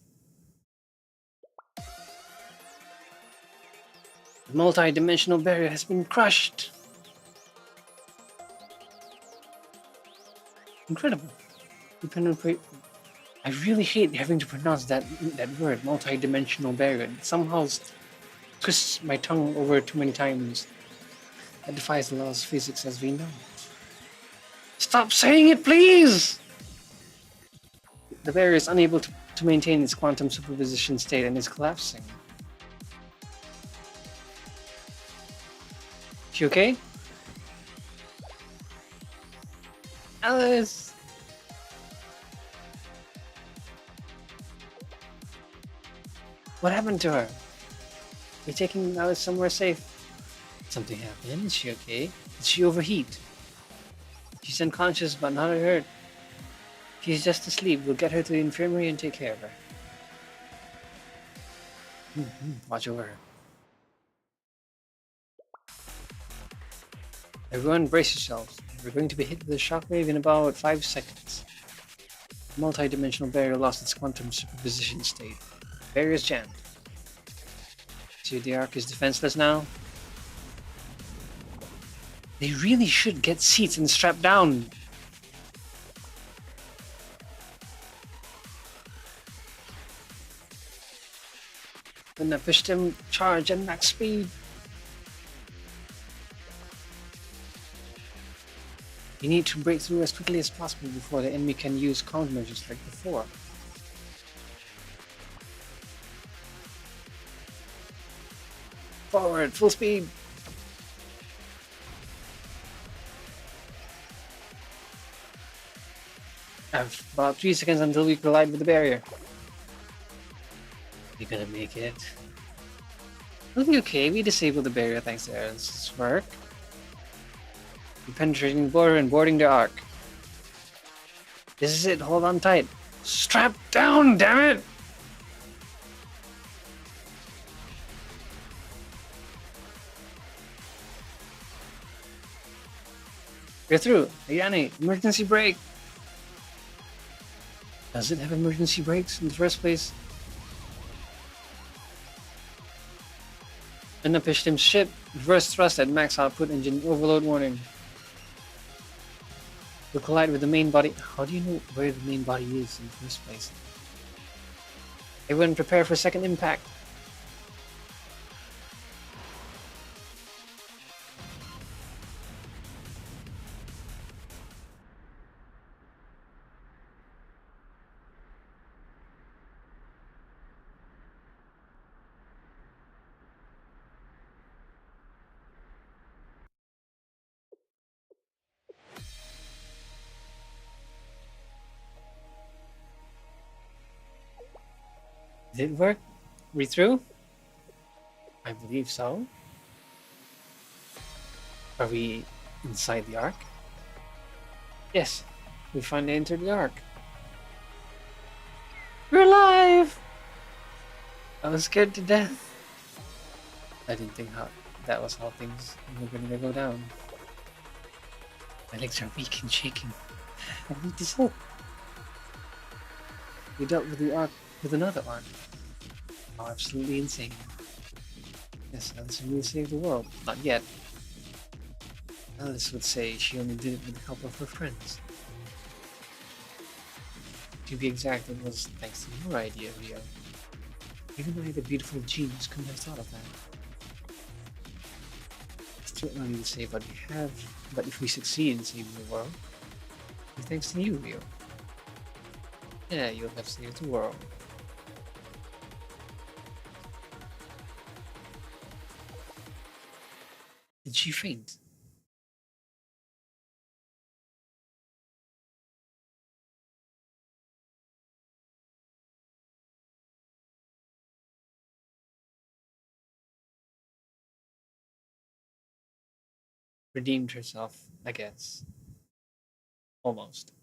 The multi-dimensional barrier has been crushed. Incredible. You penetrate I really hate having to pronounce that word, multi-dimensional barrier. It somehow twists my tongue over too many times. That defies the laws of physics as we know. Stop saying it, please! The barrier is unable to maintain its quantum superposition state and is collapsing. She okay? Alice! What happened to her? We're taking Alice somewhere safe. Something happened. Is she okay? Did she overheat? She's unconscious but not hurt. She's just asleep. We'll get her to the infirmary and take care of her. Watch over her. Everyone brace yourselves. We're going to be hit with a shockwave in about 5 seconds. The multi-dimensional barrier lost its quantum superposition state. Barrier is jammed. See, the Ark is defenseless now. They really should get seats and strap down. Then I pushed him, charge at max speed. You need to break through as quickly as possible before the enemy can use countermeasures like before. Forward, full speed. I have about 3 seconds until we collide with the barrier. You're gonna make it. We'll be okay. We disabled the barrier thanks to Aaron's work. We're penetrating the border and boarding the Ark. This is it. Hold on tight. Strap down, damn it! We're through. Ayane, emergency brake. Does it have emergency brakes in the first place? Unapishtim ship. Reverse thrust at max output. Engine overload warning. We'll collide with the main body. How do you know where the main body is in the first place? Everyone prepare for second impact. Did it work? We through? I believe so. Are we inside the Ark? Yes, we finally entered the Ark. We're alive! I was scared to death. I didn't think that was how things were gonna go down. My legs are weak and shaking. I need this help. We dealt with the Ark with another Ark. Oh, absolutely insane. Yes, Alice really saved the world. Not yet. Alice would say she only did it with the help of her friends. To be exact, it was thanks to your idea, Rio. Even I, the beautiful genius, couldn't have thought of that. It's too early to say what we have, but if we succeed in saving the world, it's thanks to you, Rio. Yeah, you'll have saved the world. Did she faint? Redeemed herself, I guess. Almost.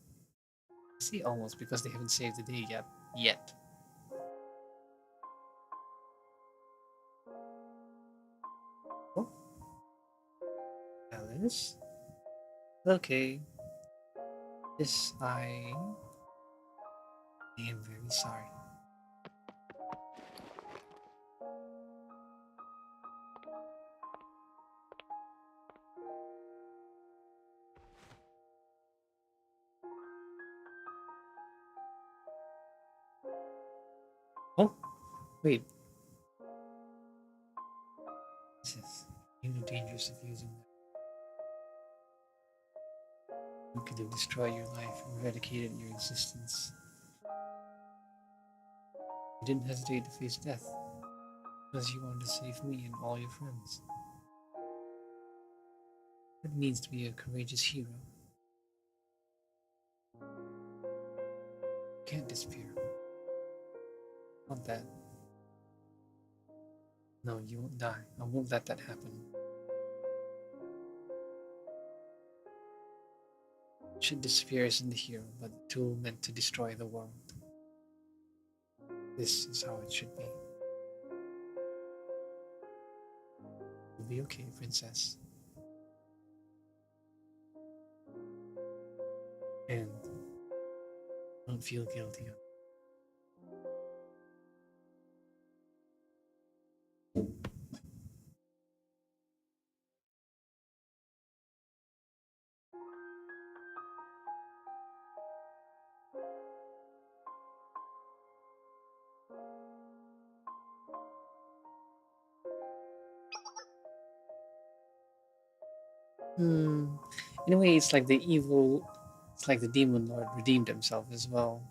I say almost because they haven't saved the day yet. Oh, Alice? Okay. This I am very sorry. Wait. This is even dangerous if using that. You could have destroyed your life, eradicated your existence. You didn't hesitate to face death because you wanted to save me and all your friends. It means to be a courageous hero. You can't disappear. Not that. No, you won't die. I won't let that happen. Should disappear isn't the hero, but the tool meant to destroy the world. This is how it should be. You'll be okay, princess. And don't feel guilty. In a way, it's like the demon lord redeemed himself as well.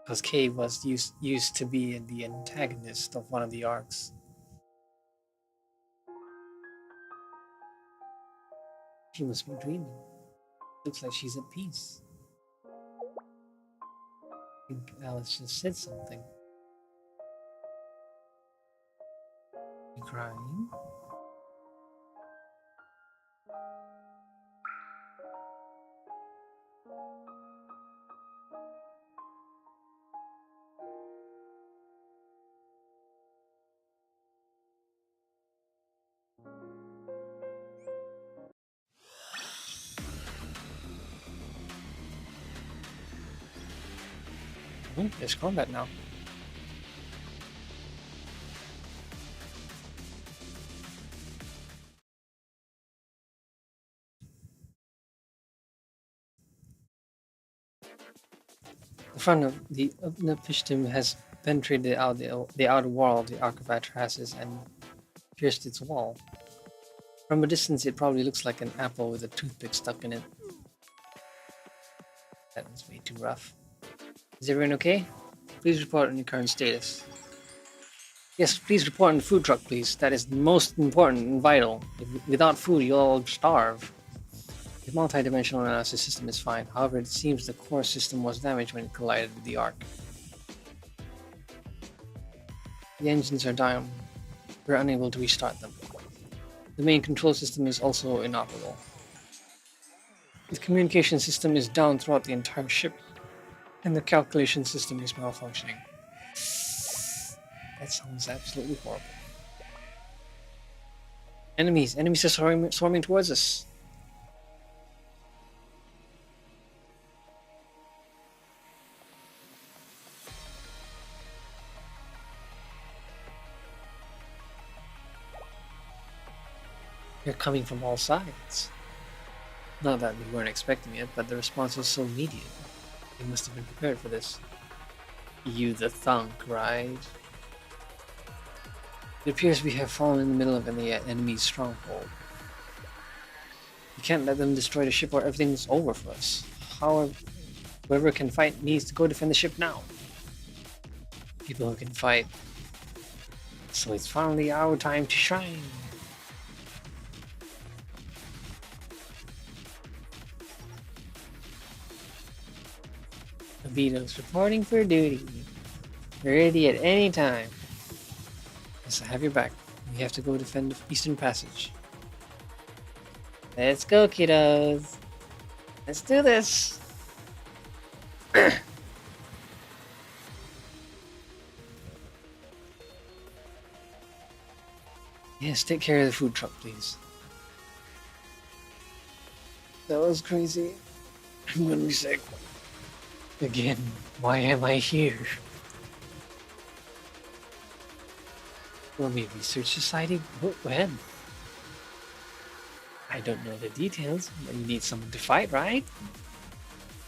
Because Kay was used to be the antagonist of one of the arcs. She must be dreaming. Looks like she's at peace. I think Alice just said something. You crying? Oh, there's combat now. The front of the Upnapishtim has penetrated the outer wall of the Ark of Atrahasis and pierced its wall. From a distance, it probably looks like an apple with a toothpick stuck in it. That was way too rough. Is everyone okay? Please report on your current status. Yes, please report on the food truck, please. That is most important and vital. Without food, you'll all starve. The multi-dimensional analysis system is fine. However, it seems the core system was damaged when it collided with the Ark. The engines are down. We're unable to restart them. The main control system is also inoperable. The communication system is down throughout the entire ship, and the calculation system is malfunctioning. That sounds absolutely horrible. Enemies are swarming towards us. They're coming from all sides. Not that we weren't expecting it, but the response was so immediate. We must have been prepared for this. You the thunk, right? It appears we have fallen in the middle of the enemy's stronghold. We can't let them destroy the ship or everything's over for us. Whoever can fight needs to go defend the ship now. People who can fight. So it's finally our time to shine. Vito's reporting for duty. Ready at any time. Yes, I have your back. We have to go defend the Eastern Passage. Let's go, kiddos. Let's do this. Yes, take care of the food truck, please. That was crazy. I'm gonna be sick. Again, why am I here? Well, maybe Research Society? When? I don't know the details, but you need someone to fight, right?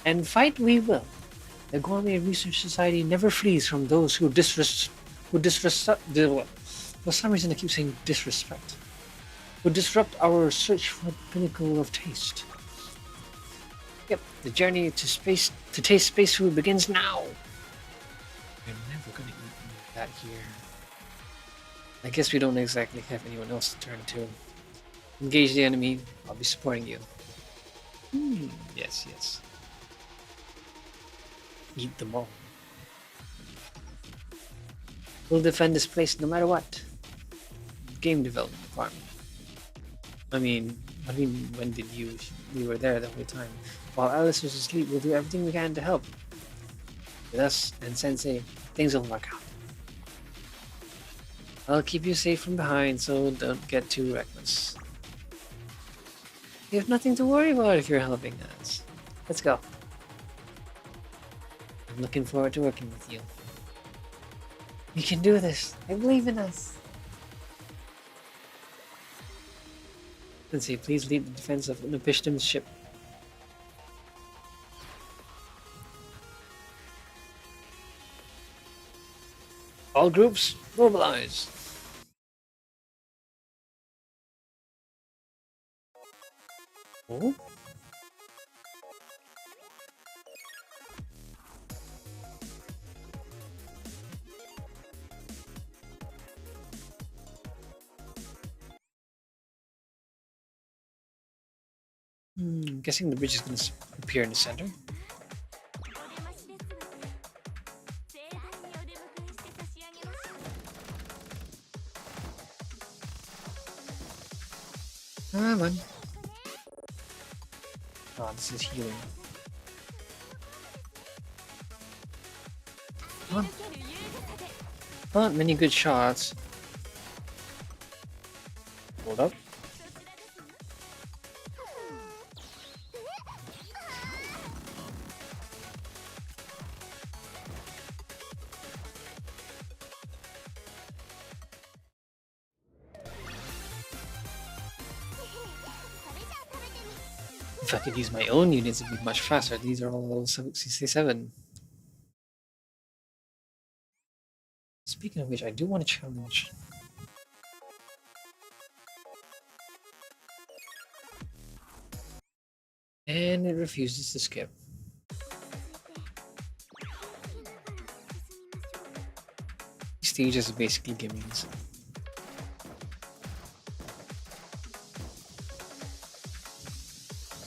And fight we will. The Gourmet Research Society never flees from those who for some reason I keep saying disrespect. Who disrupt our search for the pinnacle of taste. Yep, the journey to taste space food begins now. We're never gonna eat that here. I guess we don't exactly have anyone else to turn to. Engage the enemy, I'll be supporting you. Yes. Eat them all. We'll defend this place no matter what. Game development department. I mean, when did you? We were there the whole time. While Alice was asleep, we'll do everything we can to help. With us and Sensei, things will work out. I'll keep you safe from behind, so don't get too reckless. You have nothing to worry about if you're helping us. Let's go. I'm looking forward to working with you. We can do this. I believe in us. Sensei, please lead the defense of Unapishtim's ship. All groups, mobilize. Oh? I'm guessing the bridge is going to appear in the center. Come on. Oh, this is healing. Huh? Not many good shots. Hold up. If I could use my own units, it'd be much faster. These are all 67. Speaking of which, I do want to challenge. And it refuses to skip. These stages are basically gimmies.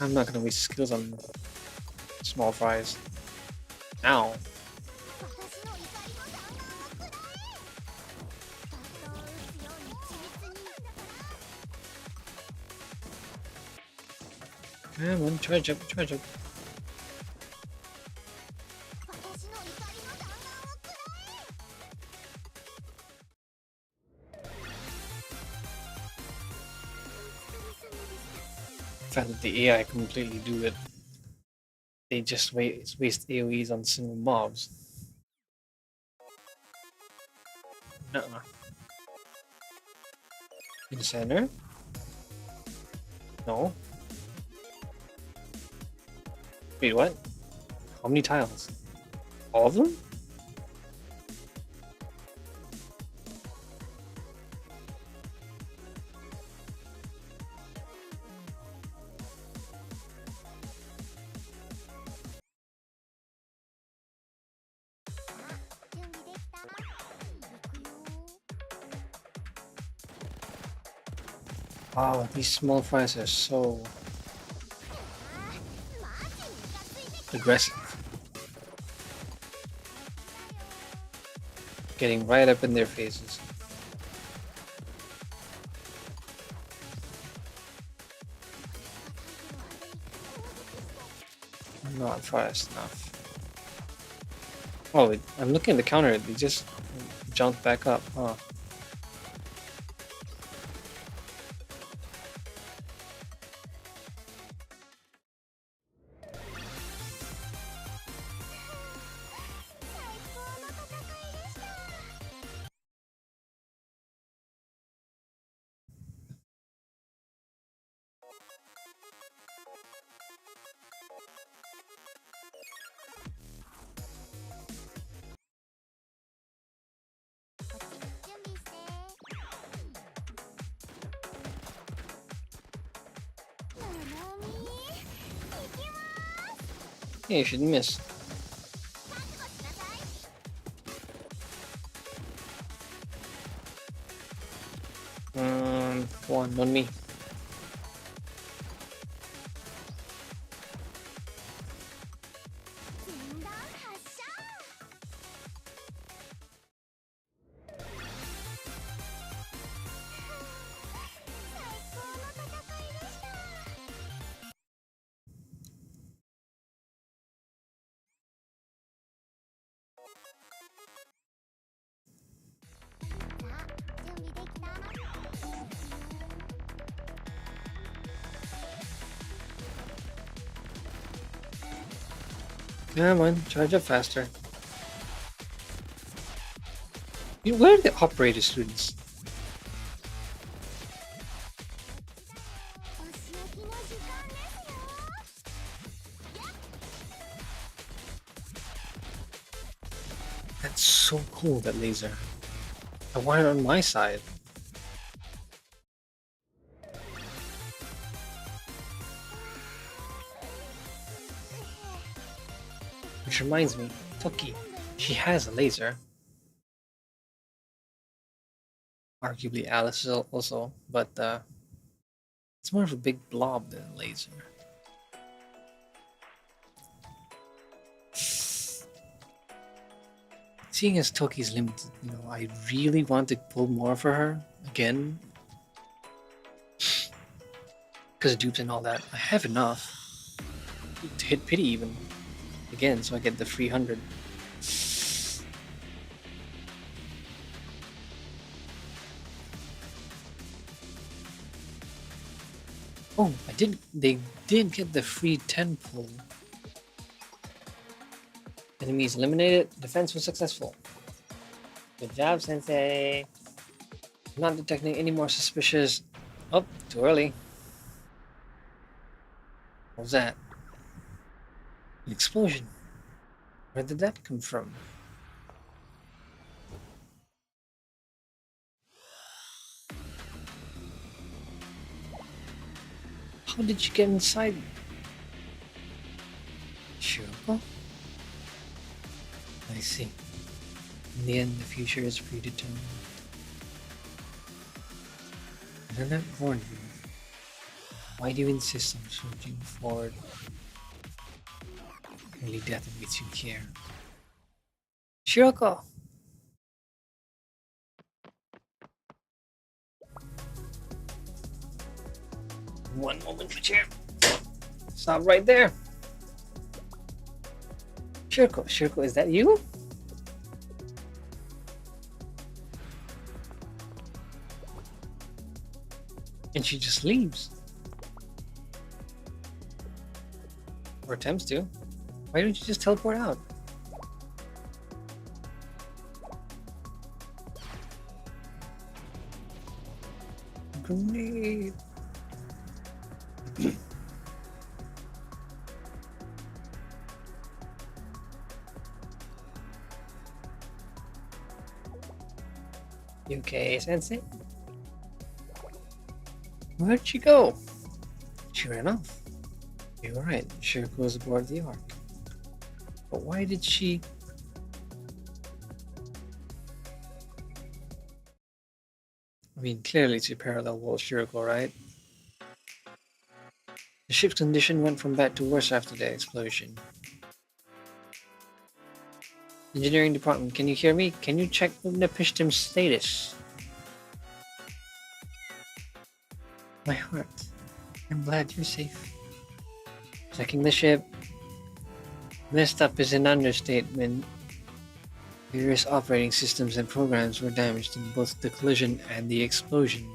I'm not gonna waste skills on small fries. Ow. Come on, charge up, charge up. The fact that the AI completely do it. They just waste AoEs on single mobs. Nuh-uh. In the center? No. Wait, what? How many tiles? All of them? Wow, these small fries are so aggressive. Getting right up in their faces. Not fast enough. Oh, I'm looking at the counter. They just jumped back up, huh? Yeah, you shouldn't miss. Go on, on me. Come on, charge up faster. Where are the operator students? That's so cool, that laser. I want it on my side. Which reminds me, Toki, she has a laser. Arguably Alice also, but it's more of a big blob than a laser. Seeing as Toki's limited, I really want to pull more for her again. Because of dupes and all that. I have enough to hit pity even. Again, so I get the free 100. Oh, they did get the free 10 pull. Enemies eliminated. Defense was successful. Good job, Sensei. Not detecting any more suspicious. Oh, too early. What was that? An explosion. Where did that come from? How did you get inside? Shiroko? I see. In the end, the future is predetermined. And I'm not warned you. Why do you insist on surging forward? Only death awaits you here. Shiroko! One moment for chair. Stop right there. Shiroko, is that you? And she just leaves. Or attempts to. Why don't you just teleport out? Grenade. You okay, Sensei? Where'd she go? She ran off. You were right. Shiroko was aboard the Ark. But why did she... I mean, clearly it's a parallel world Shiroko, right? The ship's condition went from bad to worse after the explosion. Engineering department, can you hear me? Can you check Nepishtim's status? My heart. I'm glad you're safe. Checking the ship. Messed up is an understatement. Various operating systems and programs were damaged in both the collision and the explosion.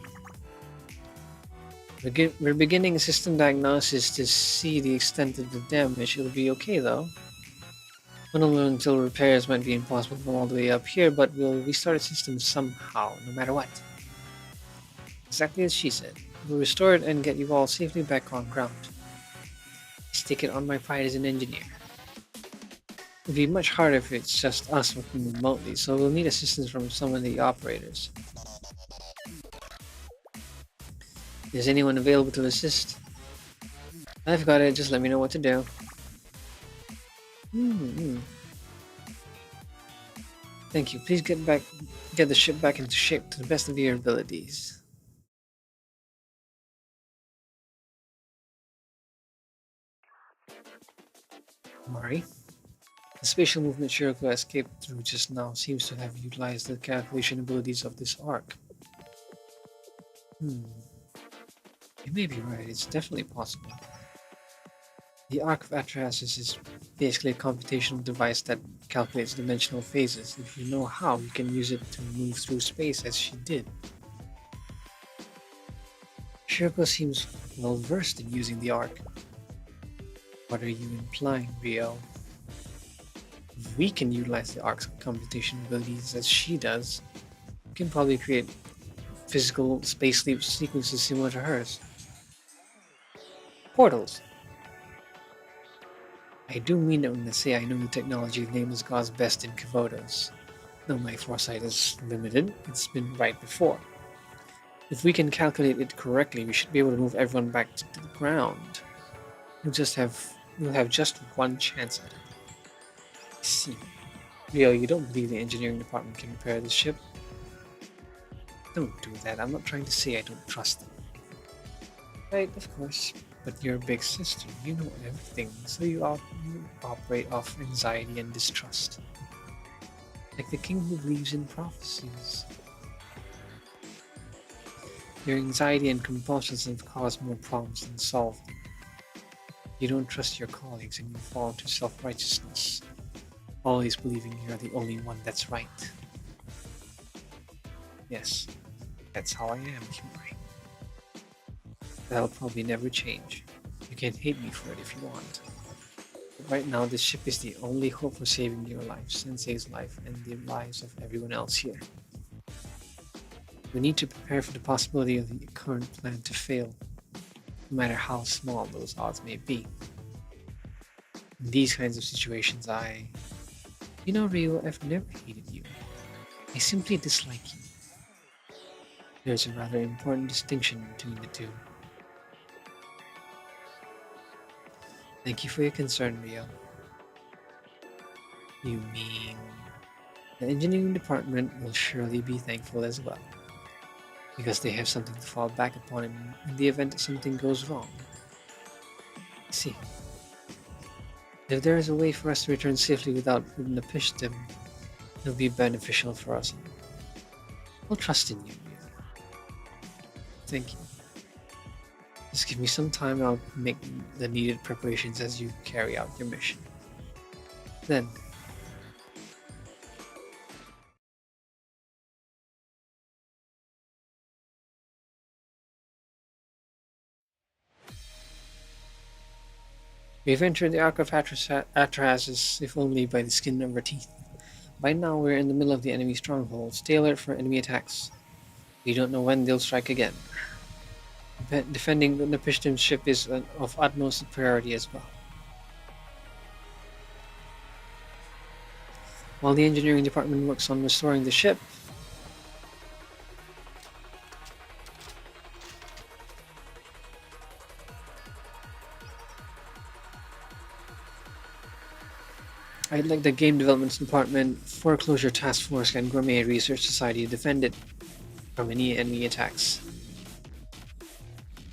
We're beginning a system diagnosis to see the extent of the damage. It'll be okay though. Not only until repairs might be impossible from all the way up here, but we'll restart the system somehow, no matter what. Exactly as she said. We'll restore it and get you all safely back on ground. Just take it on my pride as an engineer. It'd be much harder if it's just us working remotely, so we'll need assistance from some of the operators. Is anyone available to assist? I've got it, just let me know what to do. Hmm. Thank you. Please get the ship back into shape to the best of your abilities. Mari, the spatial movement Shiroko escaped through just now seems to have utilized the calculation abilities of this arc. Hmm. You may be right. It's definitely possible. The Arc of Atrahasis is basically a computational device that calculates dimensional phases. If you know how, you can use it to move through space as she did. Shirko seems well versed in using the Arc. What are you implying, Rio? If we can utilize the Arc's computational abilities as she does, we can probably create physical space leap sequences similar to hers. Portals. I do mean it when I say I know the technology of Nameless God's best in Kavodos. Though my foresight is limited, it's been right before. If we can calculate it correctly, we should be able to move everyone back to the ground. We'll have just one chance at it. I see. Rio, you don't believe the engineering department can repair the ship? Don't do that. I'm not trying to say I don't trust them. Right, of course. But you're a big sister. You know everything, so you operate off anxiety and distrust. Like the king who believes in prophecies. Your anxiety and compulsions have caused more problems than solved. You don't trust your colleagues and you fall into self-righteousness, always believing you're the only one that's right. Yes, that's how I am, Kimberly. That'll probably never change. You can hate me for it if you want. But right now, this ship is the only hope for saving your life, Sensei's life, and the lives of everyone else here. We need to prepare for the possibility of the current plan to fail, no matter how small those odds may be. In these kinds of situations, You know, Rio, I've never hated you. I simply dislike you. There's a rather important distinction between the two. Thank you for your concern, Rio. You mean... The engineering department will surely be thankful as well, because they have something to fall back upon in the event that something goes wrong. See, if there is a way for us to return safely without Udnapishtim, it'll be beneficial for us. I'll trust in you, Rio. Thank you. Just give me some time and I'll make the needed preparations as you carry out your mission. Then, we've entered the Ark of Atrahasis, if only by the skin of our teeth. By now, we're in the middle of the enemy stronghold. Stay alert for enemy attacks. We don't know when they'll strike again. Defending the Napishtim ship is of utmost priority as well. While the engineering department works on restoring the ship, I'd like the Game Development Department, Foreclosure Task Force, and Gourmet Research Society to defend it from any enemy attacks.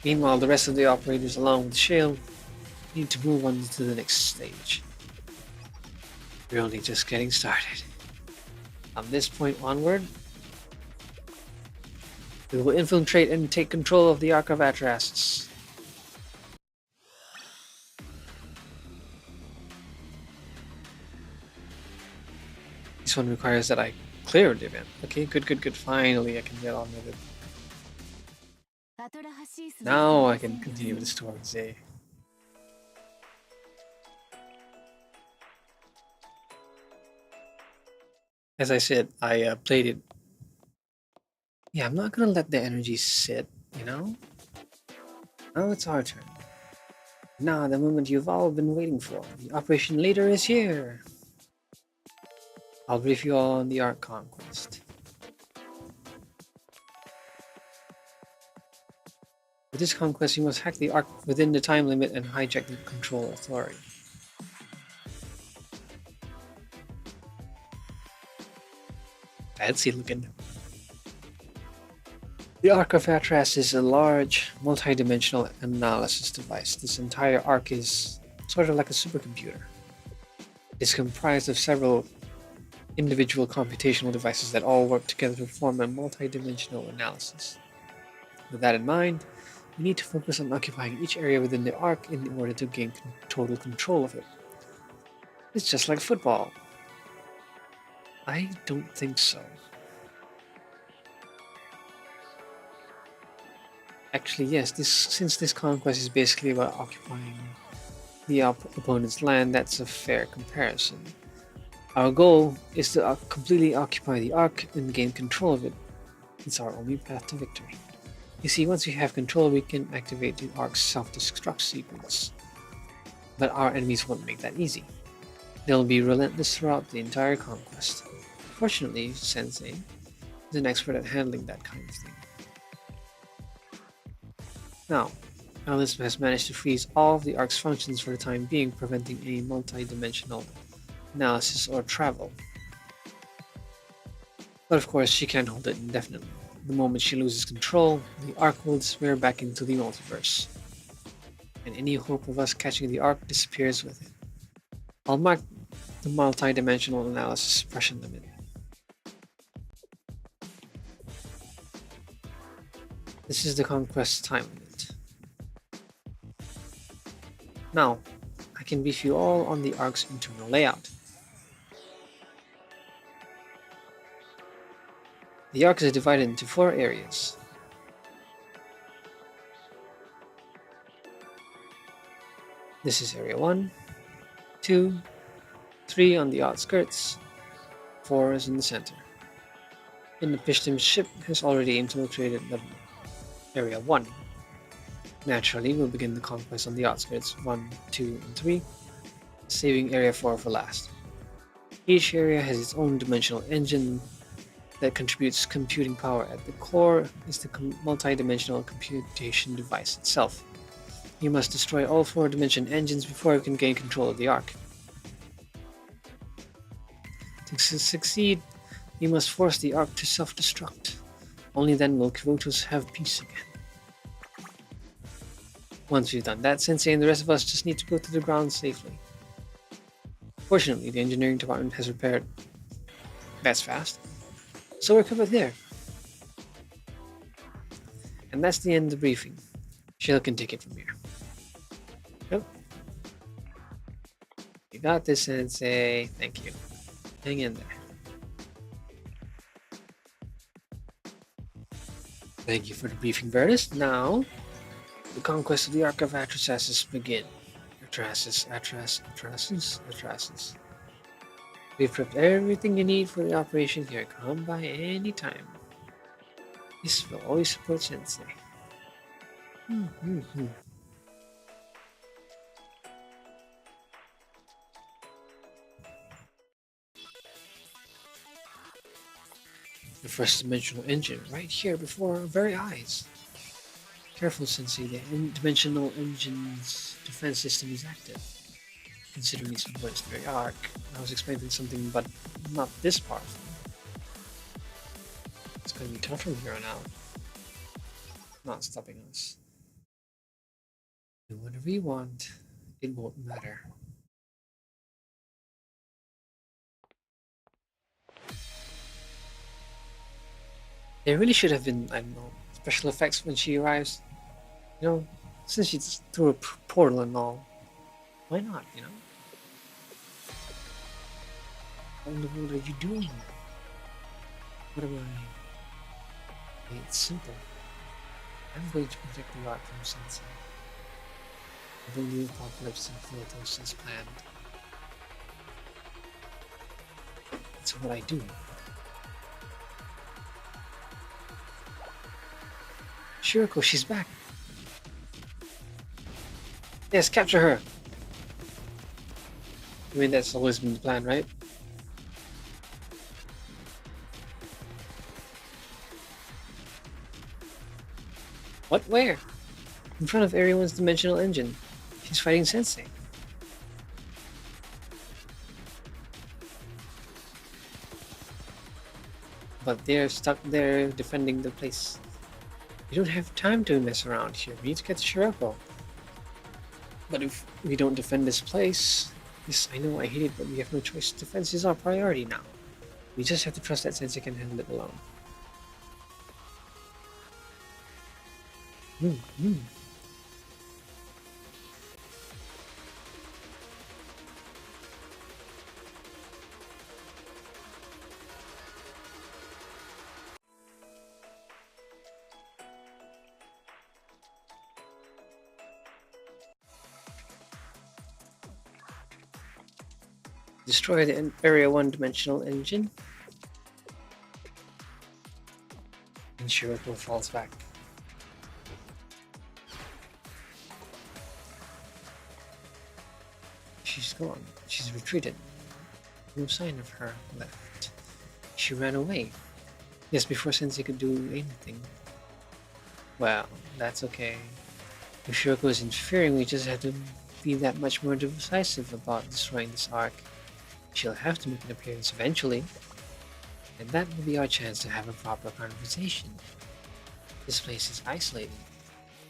Meanwhile, the rest of the operators, along with Shale, need to move on to the next stage. We're only just getting started. From this point onward, we will infiltrate and take control of the Ark of Atrahasis. This one requires that I clear the event. Okay, good. Finally, I can get on with it. Now I can continue with the story, say. As I said, I played it. Yeah, I'm not gonna let the energy sit, you know? Now it's our turn. Now, the moment you've all been waiting for. The operation leader is here. I'll brief you all on the Ark Conquest. For this conquest, you must hack the Ark within the time limit and hijack the control authority. fancy looking. The Arc of Atras is a large, multi-dimensional analysis device. This entire arc is sort of like a supercomputer. It's comprised of several individual computational devices that all work together to form a multi-dimensional analysis. With that in mind, you need to focus on occupying each area within the arc in order to gain total control of it. It's just like football. I don't think so. Actually, yes, since this conquest is basically about occupying the opponent's land, that's a fair comparison. Our goal is to completely occupy the arc and gain control of it. It's our only path to victory. You see, once we have control, we can activate the arc's self-destruct sequence. But our enemies won't make that easy. They'll be relentless throughout the entire conquest. Fortunately, Sensei is an expert at handling that kind of thing. Now, Alice has managed to freeze all of the arc's functions for the time being, preventing any multi-dimensional analysis or travel. But of course, she can't hold it indefinitely. The moment she loses control, the arc will disappear back into the multiverse. And any hope of us catching the arc disappears with it. I'll mark the multi-dimensional analysis suppression limit. This is the conquest time limit. Now, I can brief you all on the arc's internal layout. The arc is divided into 4 areas. This is Area 1, 2, 3 on the outskirts, 4 is in the center. And the Pishtim's ship has already infiltrated Area 1. Naturally, we'll begin the conquest on the outskirts 1, 2, and 3, saving Area 4 for last. Each area has its own dimensional engine that contributes computing power. At the core is the multi-dimensional computation device itself. You must destroy all 4 dimension engines before you can gain control of the arc. To succeed, you must force the arc to self-destruct. Only then will Kvotos have peace again. Once we've done that, Sensei and the rest of us just need to go to the ground safely. Fortunately, the engineering department has repaired. That's fast. So we're covered there. And that's the end of the briefing. Sheila can take it from here. Yep. You got this, Sensei. Thank you. Hang in there. Thank you for the briefing, Vertus. Now, the conquest of the Arc of Atrases begin. Atrases. We've prepped everything you need for the operation here. Come by any time. This will always support Sensei. The first dimensional engine, right here before our very eyes. Careful, Sensei, the dimensional engine's defense system is active. Considering its voice very arc, I was expecting something, but not this powerful. It's going to be tough from here on out. Not stopping us. Do whatever you want, it won't matter. There really should have been, I don't know, special effects when she arrives. You know, since she's through a portal and all. Why not, you know? What in the world are you doing? What am I? It's simple. I'm going to protect the ark from Sensei. I bring the apocalypse and Philotos as planned. That's what I do. Shiriko, she's back. Yes, capture her. I mean, that's always been the plan, right? What? Where? In front of everyone's dimensional engine. She's fighting Sensei. but they're stuck there defending the place. We don't have time to mess around here. We need to get to Shiroko. But if we don't defend this place, yes, I know I hate it, but we have no choice. Defense is our priority now. We just have to trust that Sensei can handle it alone. Hmm. Destroy the Area 1 dimensional engine, and Shiroko falls back. She's gone. She's retreated. No sign of her left. She ran away. Yes, before Sensei could do anything. Well, that's okay. If Shiroko is interfering, we just have to be that much more decisive about destroying this arc. She'll have to make an appearance eventually, and that will be our chance to have a proper conversation. This place is isolated.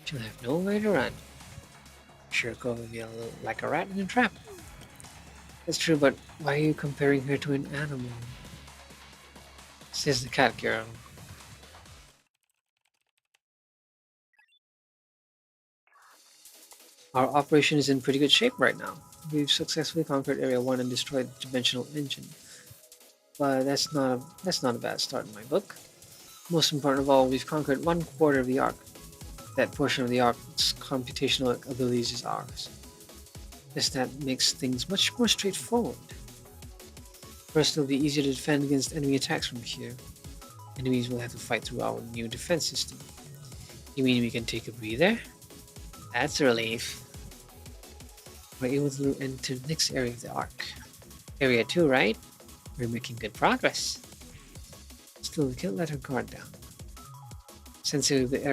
She'll have nowhere to run. Shiroko will be like a rat in a trap. That's true, but why are you comparing her to an animal? Says the cat girl. Our operation is in pretty good shape right now. We've successfully conquered Area 1 and destroyed the dimensional engine. But that's not a bad start in my book. Most important of all, we've conquered 1/4 of the arc. That portion of the arc's computational abilities is ours. Yes, that makes things much more straightforward. First, it'll be easier to defend against enemy attacks from here. Enemies will have to fight through our new defense system. You mean we can take a breather? That's a relief. We're able to enter the next area of the arc. Area 2, right? We're making good progress. Still, we can't let her guard down. Sensei will be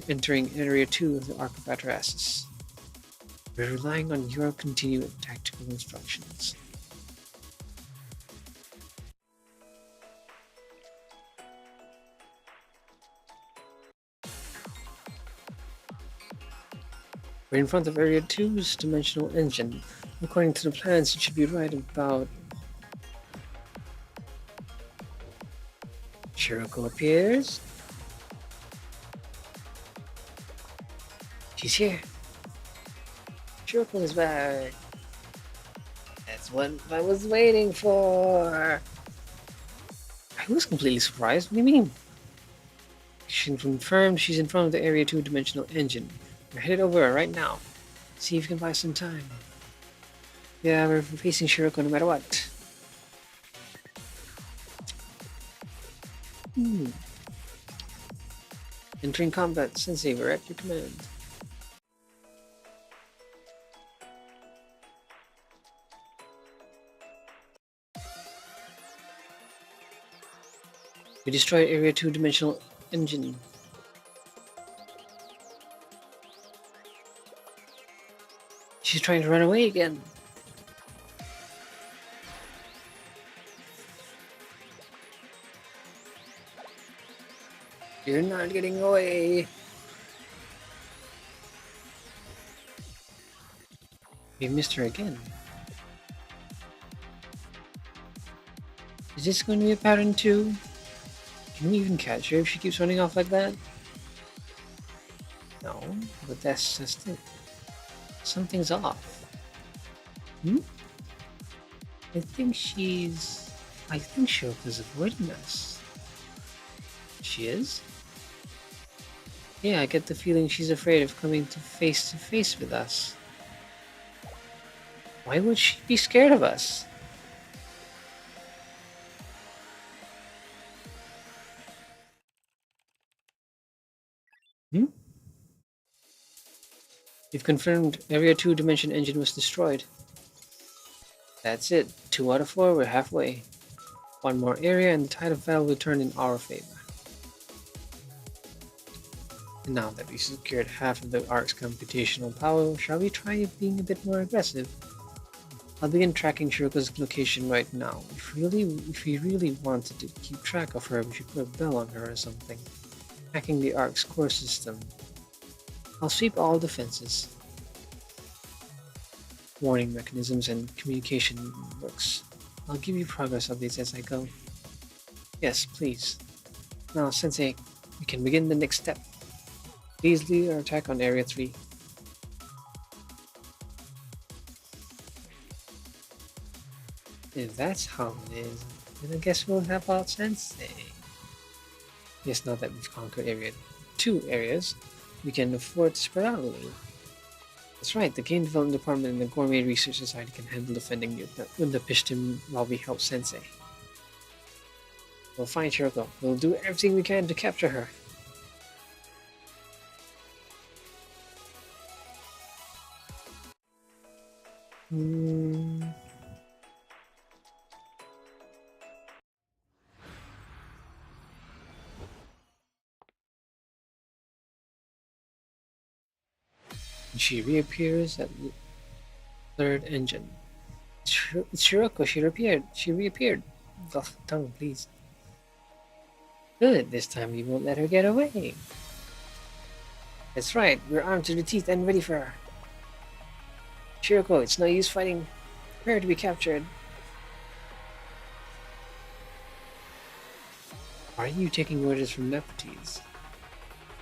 entering Area 2 of the Arc of Atarasis. We're relying on your continued tactical instructions. We're in front of Area 2's dimensional engine. According to the plans, it should be right about... Shiroko appears. She's here. Shiroko is back. That's what I was waiting for. I was completely surprised. What do you mean? She confirmed she's in front of the Area 2 dimensional engine. We're headed over right now. See if you can buy some time. Yeah, we're facing Shiroko no matter what. Entering combat, Sensei, we're at your command. We destroyed Area 2 dimensional engine. She's trying to run away again. You're not getting away. We missed her again. Is this going to be a pattern too? Can we even catch her if she keeps running off like that? No, but that's just it. Something's off. I think Shoko's avoiding us. She is? Yeah, I get the feeling she's afraid of coming to face with us. Why would she be scared of us? We've confirmed Area 2 Dimension Engine was destroyed. That's it. 2 out of 4, we're halfway. One more area and the tide of battle will turn in our favor. And now that we secured half of the arc's computational power, shall we try being a bit more aggressive? I'll begin tracking Shiroko's location right now. If we really wanted to keep track of her, we should put a bell on her or something. Hacking the Ark's core system. I'll sweep all defenses, warning mechanisms, and communication networks. I'll give you progress updates as I go. Yes, please. Now, Sensei, we can begin the next step. Please lead our attack on Area 3. If that's how it is, then I guess we'll help out Sensei. Yes, now that we've conquered Area 2 areas, we can afford to spread out a little. That's right, the Game Development Department and the Gourmet Research Society can handle defending the Pishtim while we help Sensei. We'll find Shiroko. We'll do everything we can to capture her. She reappears at third engine. It's Shiroko. She reappeared. She reappeared. Ugh, tongue, please. Good. This time we won't let her get away. That's right. We're armed to the teeth and ready for her. Shiroko, it's no use fighting her to be captured. Are you taking orders from Nefertiti?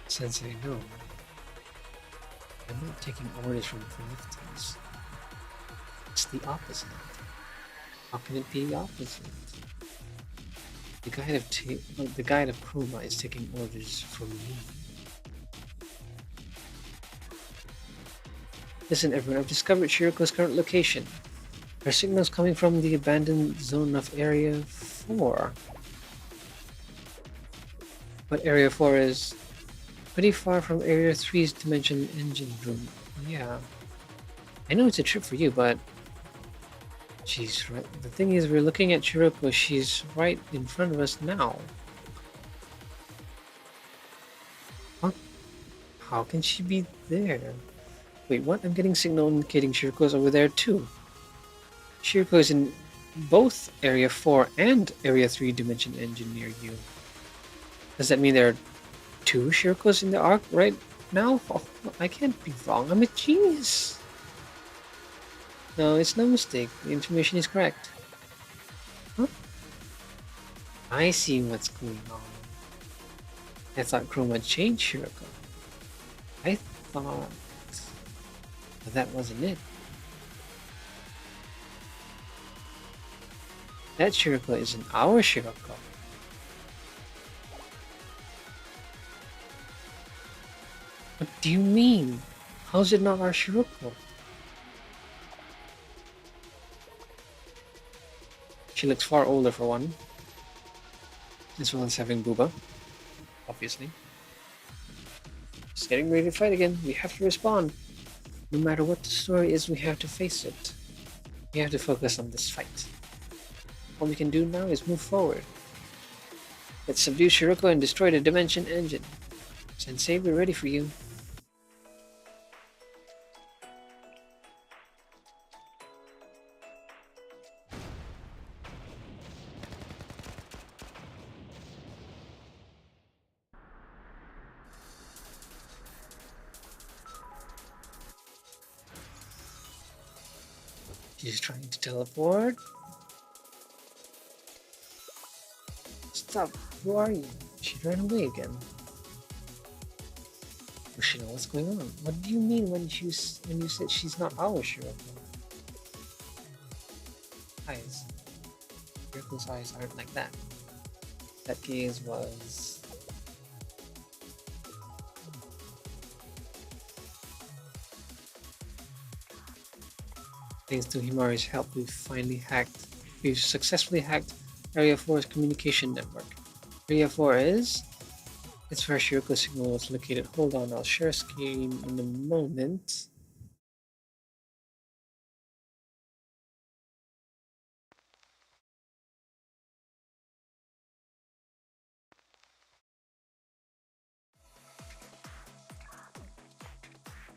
Sensei, no. I'm not taking orders from Nefertiti. It's the opposite. How can it be the opposite? The guide of Chroma is taking orders from me. Listen, everyone, I've discovered Shiroko's current location. Her signal's coming from the abandoned zone of Area 4. But Area 4 is pretty far from Area 3's Dimension Engine room. Yeah. I know it's a trip for you, but she's right. The thing is, we're looking at Shiroko. She's right in front of us now. Huh? How can she be there? Wait, what? I'm getting signal indicating Shiroko's over there too. Shiroko is in both Area 4 and Area 3 Dimension Engine near you. Does that mean there are two Shirokos in the Ark right now? Oh, I can't be wrong. I'm a genius. No, it's no mistake. The information is correct. Huh? I see what's going on. I thought Chroma changed Shiroko. I thought... But that wasn't it. That Shiroko isn't our Shiroko. What do you mean? How's it not our Shiroko? She looks far older for one. As well as having booba. Obviously. Just getting ready to fight again. We have to respond. No matter what the story is, we have to face it. We have to focus on this fight. All we can do now is move forward. Let's subdue Shiroko and destroy the Dimension Engine. Sensei, we're ready for you. She's trying to teleport. Stop. Who are you? She ran away again. Does she know what's going on? What do you mean when you said she's not our Shiroko? Eyes. Shiroko's eyes aren't like that. That gaze was... Thanks to Himari's help, we've successfully hacked Area 4's communication network. Area 4 is? It's where Shiroko's signal was located. Hold on, I'll share a screen in a moment.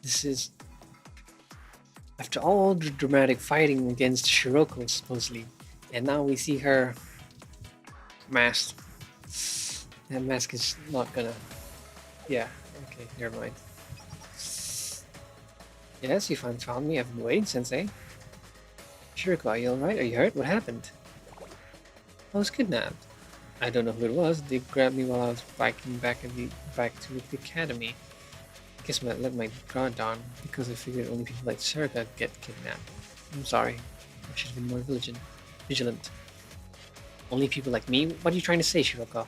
This is After all the dramatic fighting against Shiroko, supposedly, and now we see her masked. That mask is not gonna. Yeah, okay, never mind. Yes, you found me. I've been waiting, Sensei. Shiroko, are you alright? Are you hurt? What happened? I was kidnapped. I don't know who it was. They grabbed me while I was biking back to the academy. I guess I let my guard down because I figured only people like Shiroko get kidnapped. I'm sorry. I should have been more vigilant. Only people like me? What are you trying to say, Shiroko?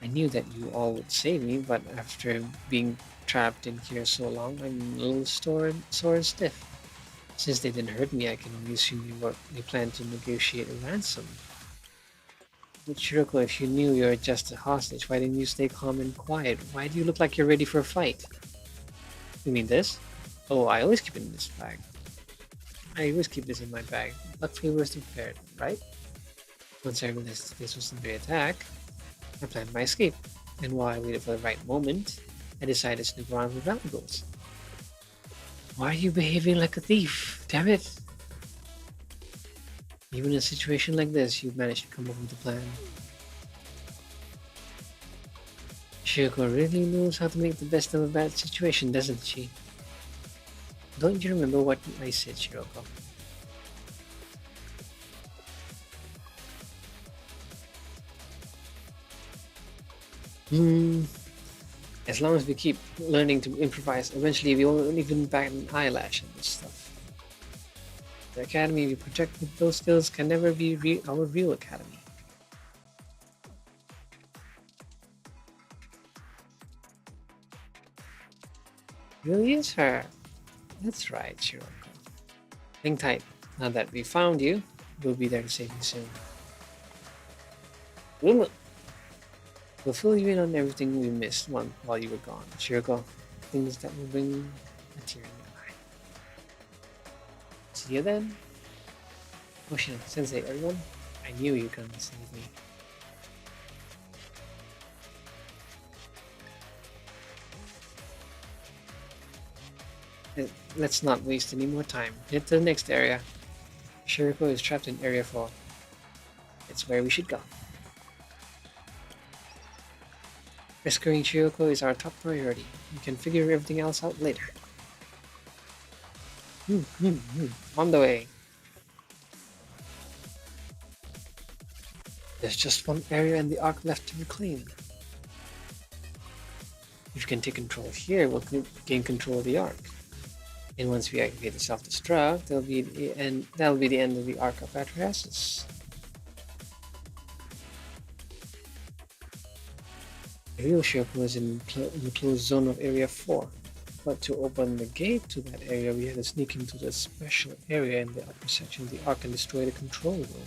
I knew that you all would save me, but after being trapped in here so long, I'm a little sore and stiff. Since they didn't hurt me, I can only assume they planned to negotiate a ransom. But Shiroko, if you knew you were just a hostage, why didn't you stay calm and quiet? Why do you look like you're ready for a fight? You mean this? Oh, I always keep it in this bag. I always keep this in my bag. Luckily, we're still prepared, right? Once I realized this was under attack, I planned my escape. And while I waited for the right moment, I decided to snoop around with valuables. Why are you behaving like a thief? Damn it! Even in a situation like this, you've managed to come up with a plan. Shiroko really knows how to make the best of a bad situation, doesn't she? Don't you remember what I said, Shiroko? As long as we keep learning to improvise, eventually we won't even bat an eyelash at this stuff. The academy we protect with those skills can never be our real academy. Really is her. That's right, Shiroko. Hang tight. Now that we found you, we'll be there to save you soon. We'll fill you in on everything we missed while you were gone. Shiroko, things that will bring a tear in your eye. See you then. Ocean, Sensei, everyone, I knew you were going to save me. Let's not waste any more time. Head to the next area. Shiroko is trapped in Area 4. It's where we should go. Rescuing Shiroko is our top priority. We can figure everything else out later. On the way. There's just one area in the Ark left to reclaim. If we can take control here, we'll gain control of the Ark. And once we activate the self-destruct, that'll be the end of the Ark of Atrahasis. The real Shiroko was in the closed zone of Area 4. But to open the gate to that area, we had to sneak into the special area in the upper section of the Ark and destroy the control room.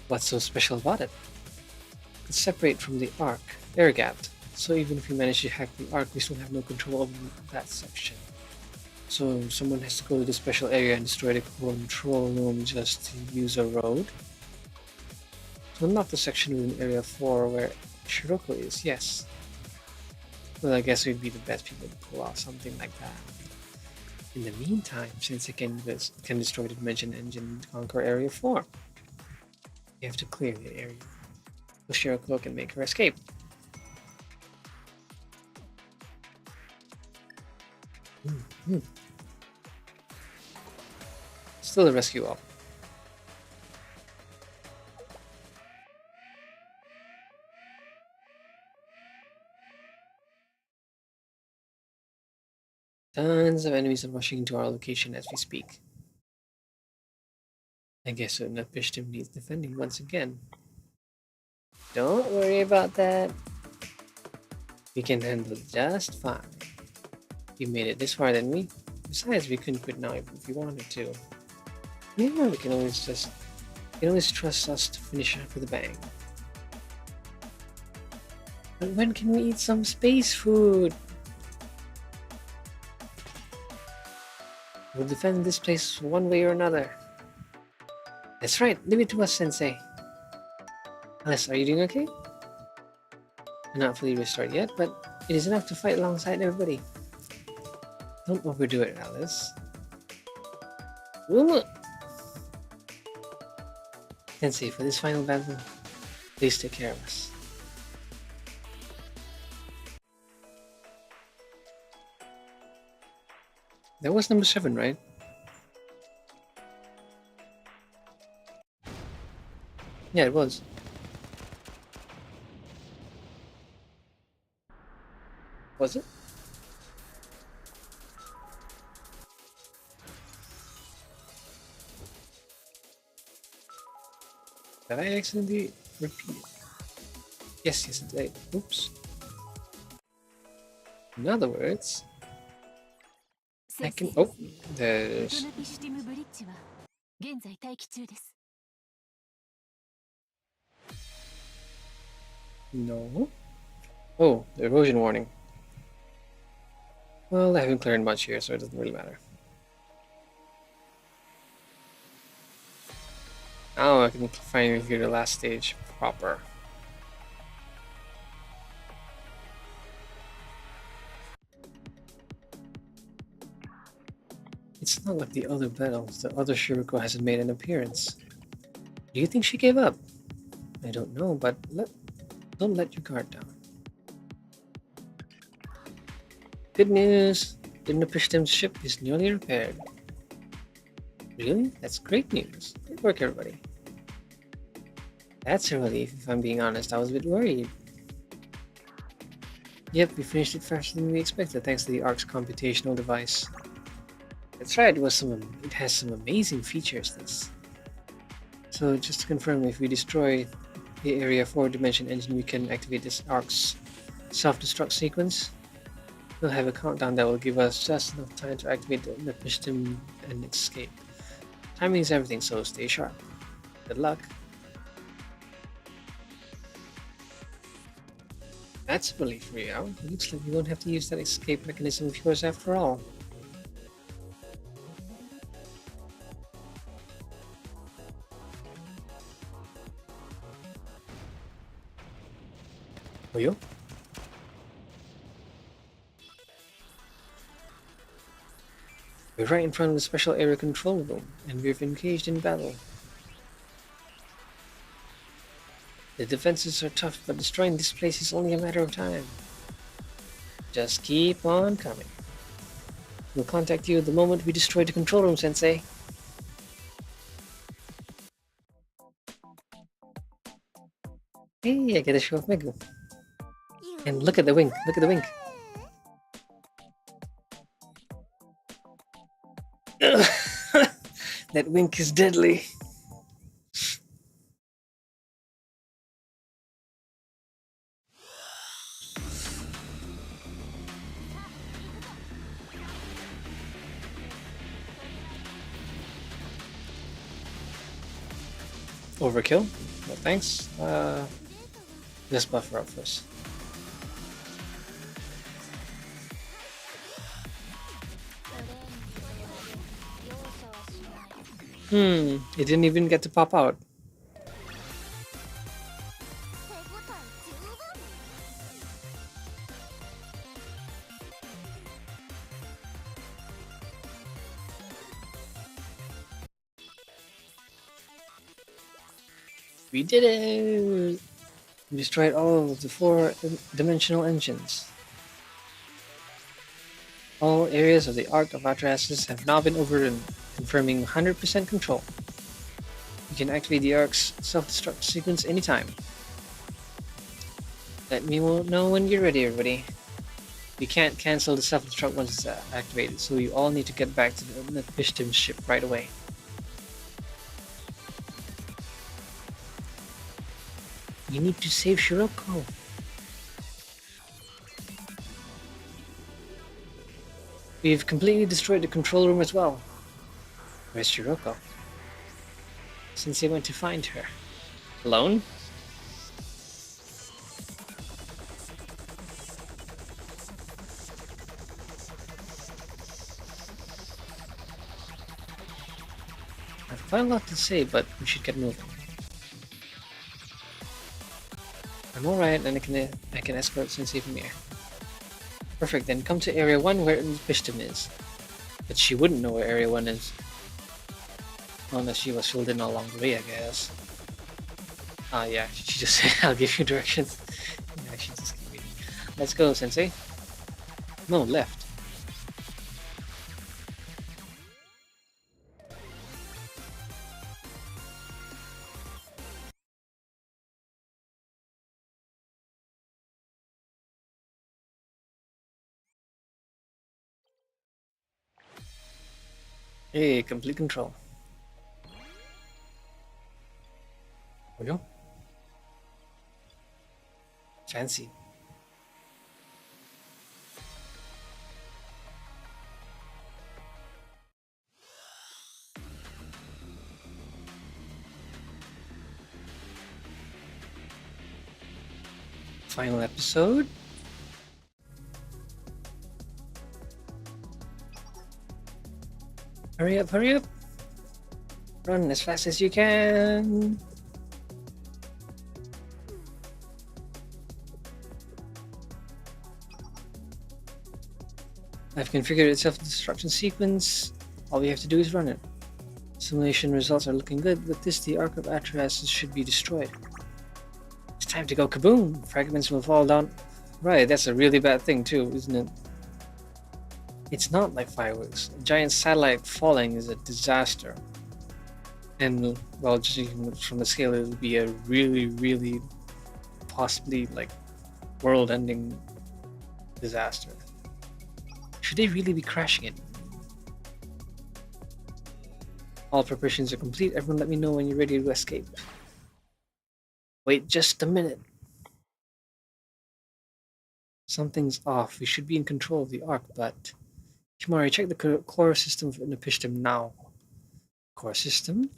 What's so special about it? It's separate from the Ark, air-gapped, so even if we manage to hack the Ark, we still have no control over that section. So someone has to go to the special area and destroy the control room just to use a road? So not the section within Area 4 where Shiroko is, yes. Well, I guess we'd be the best people to pull off something like that. In the meantime, since it can destroy the Dimension Engine and conquer Area 4, we have to clear the area so Shiroko can make her escape. Still a rescue op. Tons of enemies are rushing into our location as we speak. I guess BATTLEship needs defending once again. Don't worry about that. We can handle it just fine. You made it this far, didn't we? Besides, we couldn't quit now if we wanted to. Yeah, we can always trust us to finish up with a bang. But when can we eat some space food? We'll defend this place one way or another. That's right, leave it to us, Sensei. Alice, are you doing okay? I'm not fully restored yet, but it is enough to fight alongside everybody. Don't overdo it, Alice. Ooh. Sensei, for this final battle, please take care of us. That was number 7, right? Yeah, it was. Was it? Did I accidentally repeat? Yes, yes, it did. Oops. In other words, I can. Oh, there's. No. Oh, the erosion warning. Well, I haven't cleared much here, so it doesn't really matter. Now I can finally hear the last stage proper. It's not like the other battles. The other Shiriko hasn't made an appearance. Do you think she gave up? I don't know, but don't let your guard down. Good news! The BATTLEship ship is nearly repaired. Really? That's great news. Good work, everybody. That's a relief, if I'm being honest. I was a bit worried. Yep, we finished it faster than we expected, thanks to the ARC's computational device. That's right, it has some amazing features, this. So just to confirm, if we destroy the Area 4 Dimension engine, we can activate this ARC's self-destruct sequence. We'll have a countdown that will give us just enough time to activate the piston and escape. Timing is everything, so stay sharp. Good luck. That's a relief for you. It looks like you won't have to use that escape mechanism of yours after all. Oh, you? We're right in front of the special area control room, and we've engaged in battle. The defenses are tough, but destroying this place is only a matter of time. Just keep on coming. We'll contact you the moment we destroy the control room, Sensei. Hey, I get a show of Megu. And look at the wink, look at the wink. That wink is deadly. Overkill? No thanks. Let's buffer up first. It didn't even get to pop out. We did it! We destroyed all of the 4-dimensional engines. All areas of the Arc of Atrahasis have now been overridden, confirming 100% control. You can activate the Arc's self-destruct sequence anytime. Let me know when you're ready, everybody. You can't cancel the self-destruct once it's activated, so you all need to get back to the BATTLEship ship right away. You need to save Shiroko. We've completely destroyed the control room as well. Where's Shiroko? Since they went to find her. Alone? I've quite a lot to say, but we should get moving. I'm alright, and I can escort Sensei from here. Perfect, then come to Area 1 where the piston is. But she wouldn't know where Area 1 is. Unless she was filled in along the way, I guess. Yeah, she just said, I'll give you directions. Yeah, she just keep reading. Let's go, Sensei. No, left. Hey, complete control. There we go. Fancy. Final episode. Hurry up, hurry up. Run as fast as you can. I've configured its self-destruction sequence. All we have to do is run it. Simulation results are looking good. With this, the Ark of Atreus should be destroyed. It's time to go kaboom! Fragments will fall down. Right, that's a really bad thing too, isn't it? It's not like fireworks. A giant satellite falling is a disaster. And, well, judging from the scale, it would be a really, really possibly, like, world-ending disaster. Should they really be crashing it? All preparations are complete. Everyone let me know when you're ready to escape. Wait just a minute. Something's off. We should be in control of the Ark, but... Kimari, check the core system for the piston now. Core system?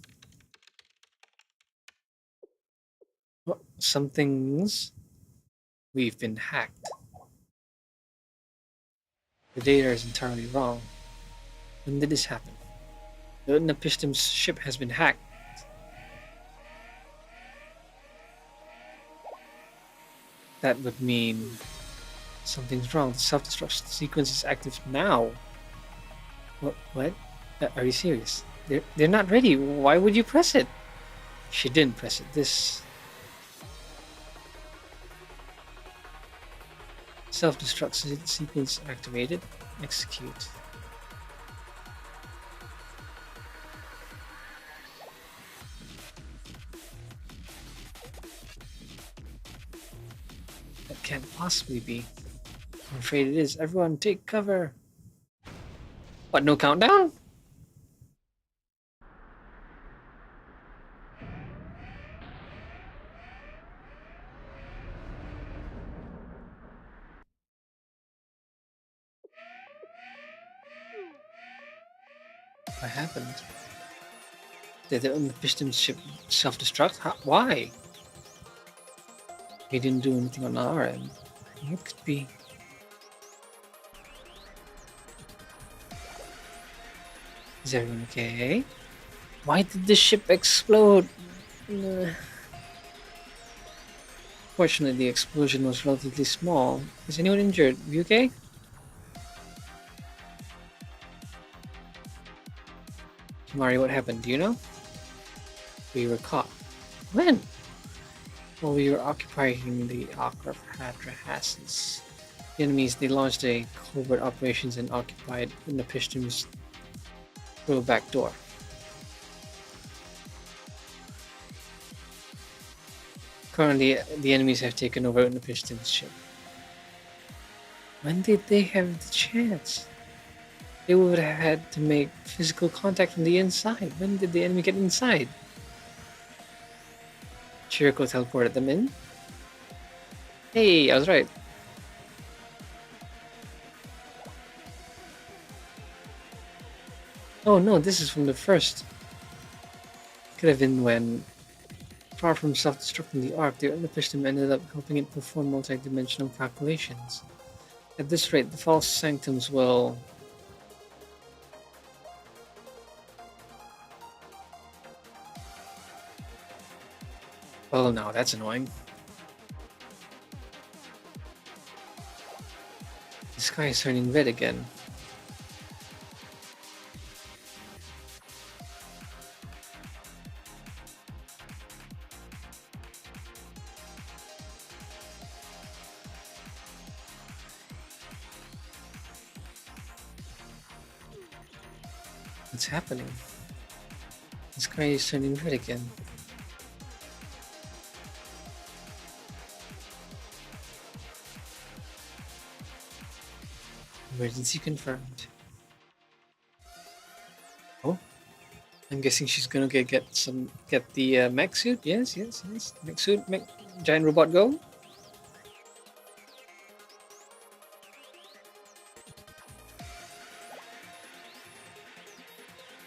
Well, something's... We've been hacked. The data is entirely wrong. When did this happen? The Piston's ship has been hacked. That would mean something's wrong. The self-destruction sequence is active now. What? Are you serious? They're not ready. Why would you press it? She didn't press it. This self-destruction sequence activated. Execute. That can't possibly be. I'm afraid it is. Everyone, take cover. What, no countdown? What happened? Did the piston ship self-destruct? Why? We didn't do anything on our end. What could be? Is everyone okay? Why did the ship explode? Fortunately, the explosion was relatively small. Is anyone injured? You okay? Mari, what happened? Do you know? We were caught. When? Well, we were occupying the Ark of Atreus. The enemies, they launched a covert operations and occupied the piston's through a back door. Currently, the enemies have taken over the piston's ship. When did they have the chance? They would have had to make physical contact from the inside. When did the enemy get inside? Chiriko teleported them in. Hey, I was right. Oh no, this is from the first. Could have been when, far from self-destructing the Ark, the piston ended up helping it perform multi-dimensional calculations. At this rate, the false sanctums will... Oh no, that's annoying. sky is turning red again. What's happening? The sky is turning red again. Emergency confirmed. Oh, I'm guessing she's gonna get the mech suit. Yes. Mech suit, giant robot go.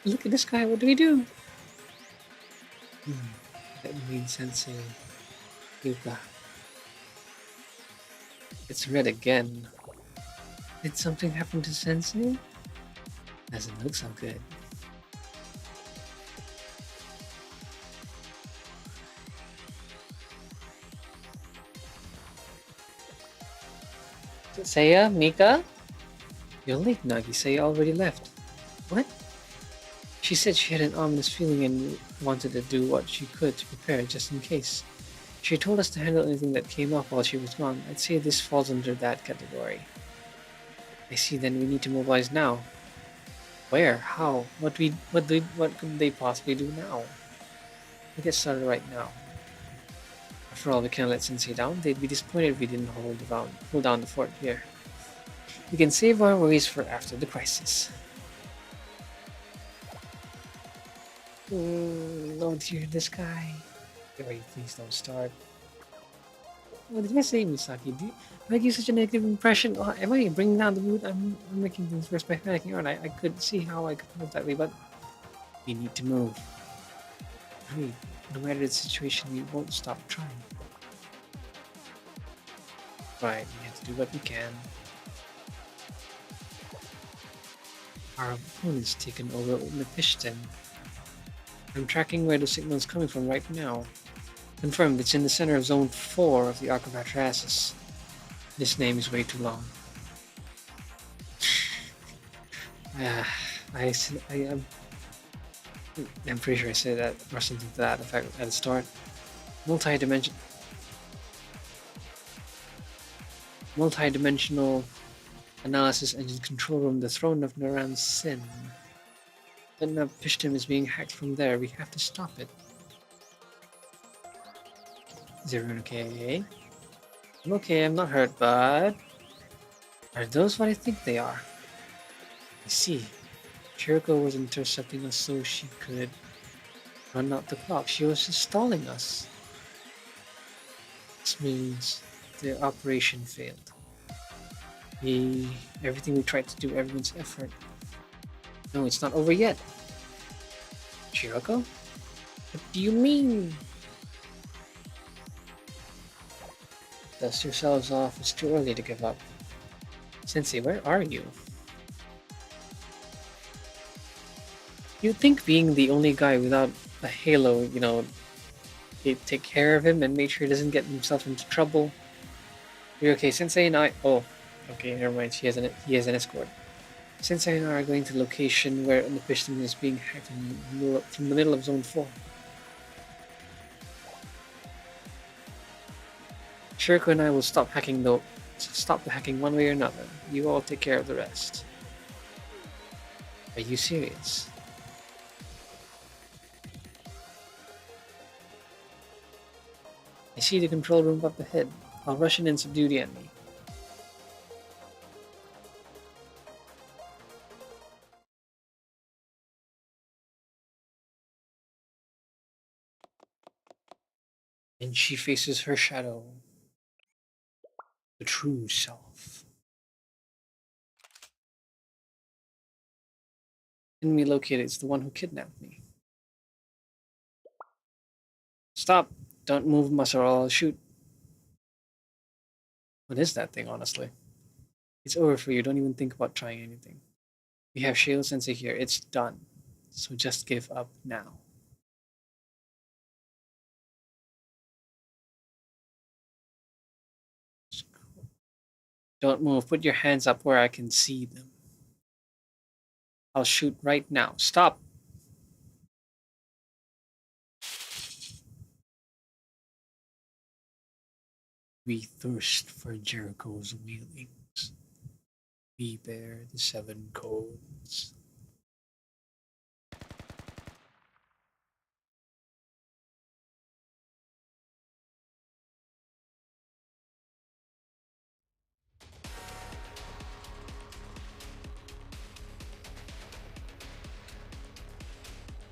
Look at this guy. What do we do? That means Sensei Yuka. It's red again. Did something happen to Sensei? Doesn't look so good. Seiya, Mika? You're late, Nagi. Seiya already left. What? She said she had an ominous feeling and wanted to do what she could to prepare just in case. She told us to handle anything that came up while she was gone. I'd say this falls under that category. I see, then we need to mobilize now. Where? How? What could they possibly do now? We'll get started right now. After all, we can't let Sensei down. They'd be disappointed if we didn't hold down the fort here. We can save our worries for after the crisis. Oh dear, this guy. Wait, please don't start. What did I say, Misaki? Do I give such a negative impression? Oh, am I bringing down the mood? I'm making things worse by panicking, aren't I? I could see how I could move that way, but we need to move. Hurry. No matter the situation, we won't stop trying. Right, we have to do what we can. Our opponent's taken over Upnapishtim. I'm tracking where the signal is coming from right now. Confirmed, it's in the center of Zone 4 of the Arc of Atrahasis. This name is way too long. I'm pretty sure I said that or something to that effect at the start. Multi-dimensional analysis engine control room, the throne of Naran Sin. The Pishtim is being hacked from there. We have to stop it. Is everyone okay? I'm okay, I'm not hurt, but... Are those what I think they are? I see. Chiriko was intercepting us so she could run out the clock. She was just stalling us. This means the operation failed. Everything we tried to do, everyone's effort. No, it's not over yet. Chiriko? What do you mean? Dust yourselves off. It's too early to give up. Sensei, where are you? You'd think being the only guy without a halo, they'd take care of him and make sure he doesn't get himself into trouble. You're okay, Sensei and I... Oh, okay, never mind. He has an escort. Sensei and I are going to the location where the piston is being hacked from the middle of Zone 4. Shiriko and I will stop the hacking one way or another. You all take care of the rest. Are you serious? I see the control room up ahead. I'll rush in and subdue the enemy. And she faces her shadow. The true self. Enemy located. It's the one who kidnapped me. Stop! Don't move, Master, or I'll shoot. What is that thing, honestly? It's over for you. Don't even think about trying anything. We have Shield Sensei here. It's done. So just give up now. Don't move. Put your hands up where I can see them. I'll shoot right now. Stop. We thirst for Jericho's wheelings. We bear the 7 codes.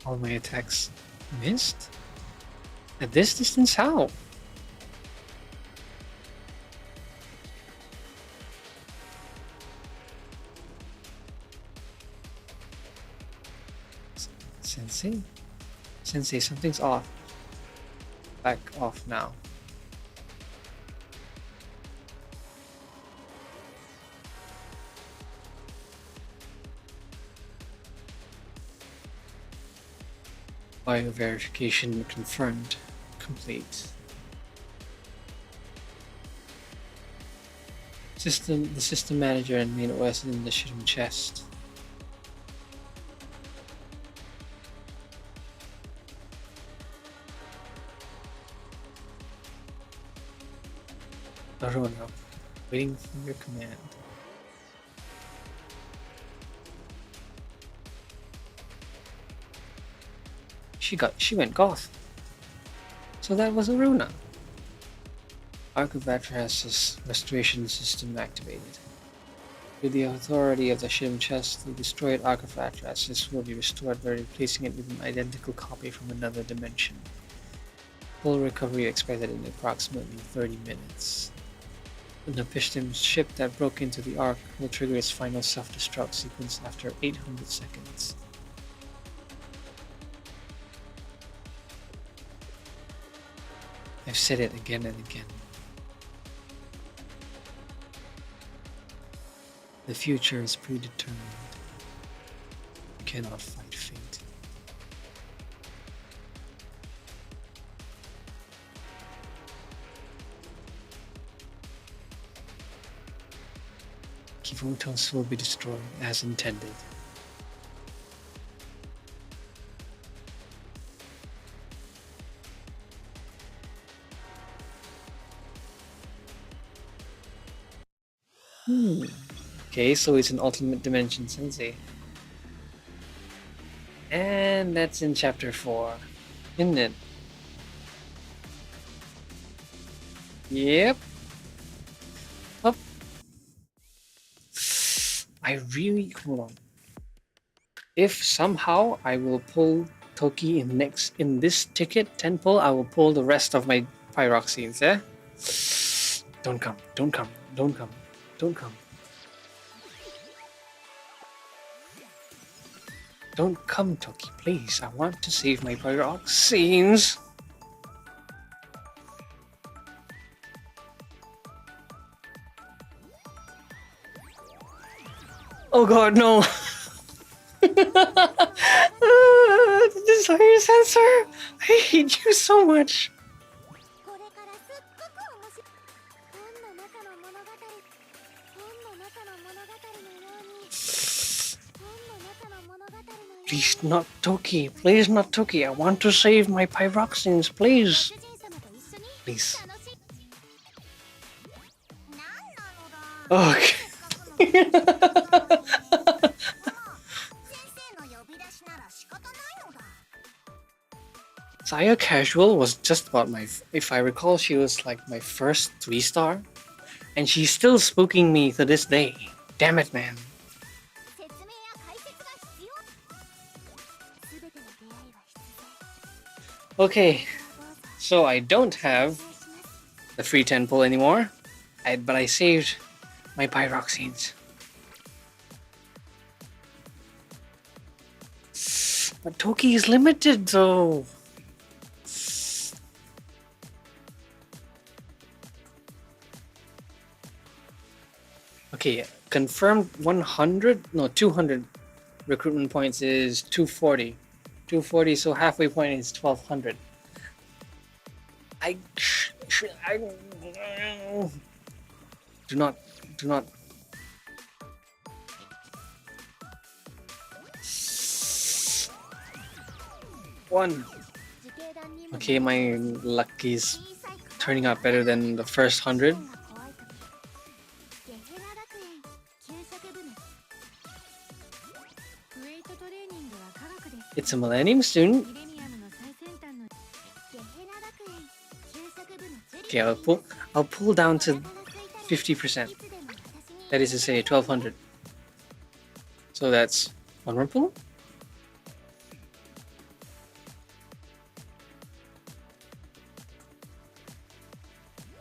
All my attacks missed? At this distance, how? Sensei? Sensei, something's off. Back off now. Bio-verification confirmed. Complete. The system manager and main OS in the shooting chest. Aruna, waiting for your command. She went goth. So that was Aruna. Arc of Atrahasis restoration system activated. With the authority of the Shim chest, the destroyed Arc of Atrahasis will be restored by replacing it with an identical copy from another dimension. Full recovery expected in approximately 30 minutes. The Pishtim ship that broke into the Ark will trigger its final self-destruct sequence after 800 seconds. I've said it again and again. The future is predetermined. You cannot fight fate. Kivotos will be destroyed as intended. Okay, so it's an ultimate dimension sensei. And that's in chapter 4, isn't it? Yep. Up. Hold on. If somehow I will pull Toki in this ticket 10 pull, I will pull the rest of my pyroxenes, eh? Don't come, don't come, don't come, don't come. Don't come, Toki, please. I want to save my pyroxenes. Oh god, no. The desire sensor. I hate you so much. Please not Toki. Please not Toki. I want to save my pyroxenes. Please. Please. Okay. Saya Casual was just about if I recall, she was like my first 3-star, and she's still spooking me to this day. Damn it, man. Okay, so I don't have the free 10 pull anymore, but I saved my pyroxenes. But Toki is limited though. Okay, confirmed 200 recruitment points is 240. 240, so halfway point is 1200. Do not. One. Okay, my luck is turning out better than the first 100. It's a Millennium student. Okay, I'll pull down to 50%. That is to say 1200. So that's one more pull.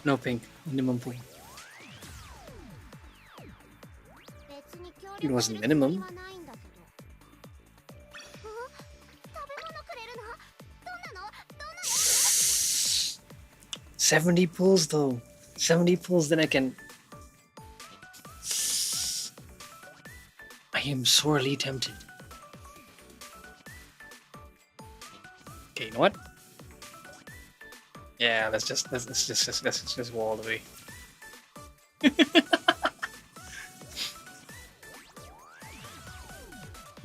No pink, minimum pull. It wasn't minimum. 70 pulls though. 70 pulls, then I can. I am sorely tempted. Okay, you know what? Yeah, let's just go all the way.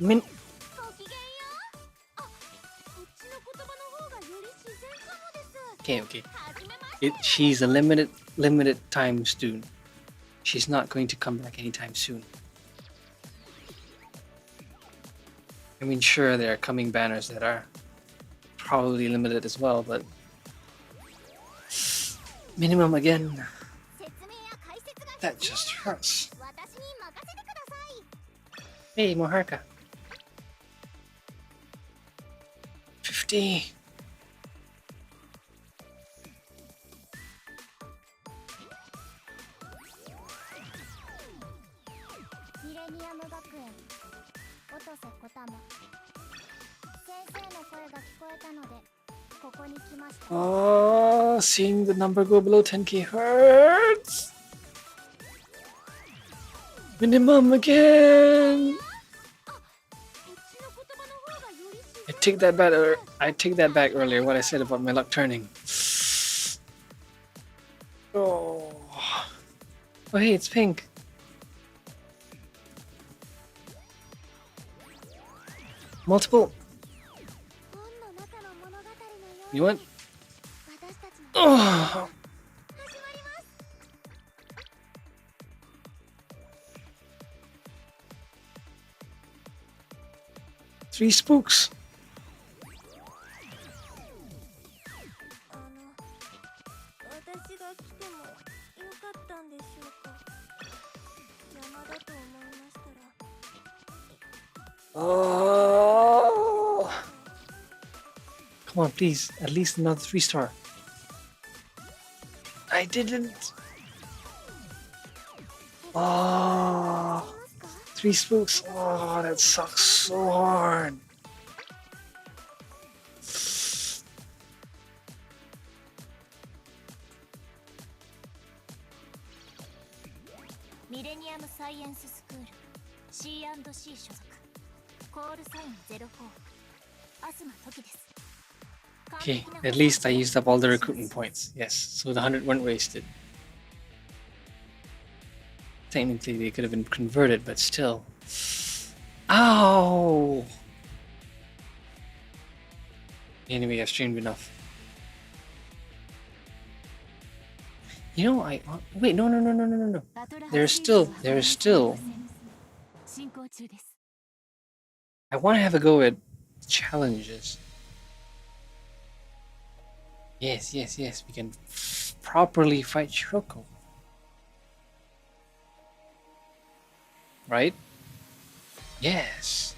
I mean, okay. She's a limited time student. She's not going to come back anytime soon. I mean, sure, there are coming banners that are probably limited as well, but minimum again. That just hurts. Hey, Moharka. 50. Oh, seeing the number go below 10k hurts. Minimum again. I take that back earlier. What I said about my luck turning. Oh, hey, it's pink. Multiple. You want? Oh. Three spooks. Oh. Come on, please. At least another 3-star. I didn't. Oh. 3 spooks. Oh, that sucks so hard. Okay, at least I used up all the recruitment points. Yes, so the 100 weren't wasted. Technically, they could have been converted, but still. Ow! Anyway, I've streamed enough. You know, wait, no. There's still. I want to have a go at challenges. Yes. We can properly fight Shiroko. Right? Yes.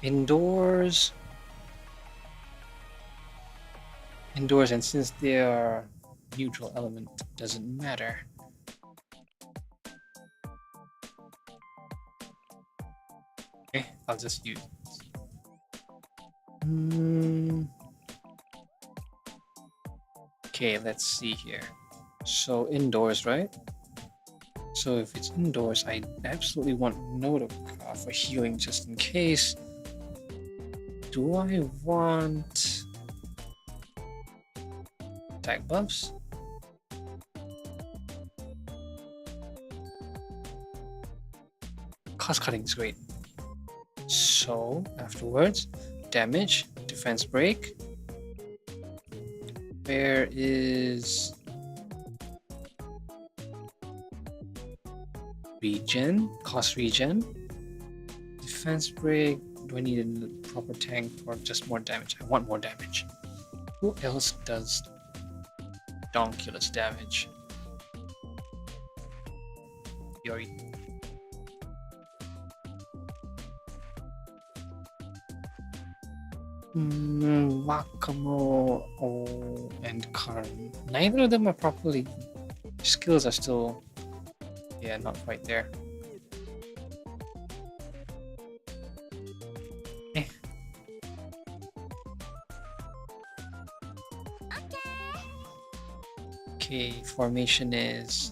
Indoors, and since they are neutral element, doesn't matter. Okay, I'll just use Okay, let's see here. So indoors, right? So if it's indoors, I absolutely want Nodoka for healing just in case. Do I want attack buffs? cost cutting is great. So afterwards, damage, defense break. Where is regen? Cost regen. Defense break. Do I need a proper tank or just more damage? I want more damage. Who else does donkulous damage? Yori. Wakamo and Karn. Neither of them are properly. Skills are still, yeah, not quite there. Okay, formation is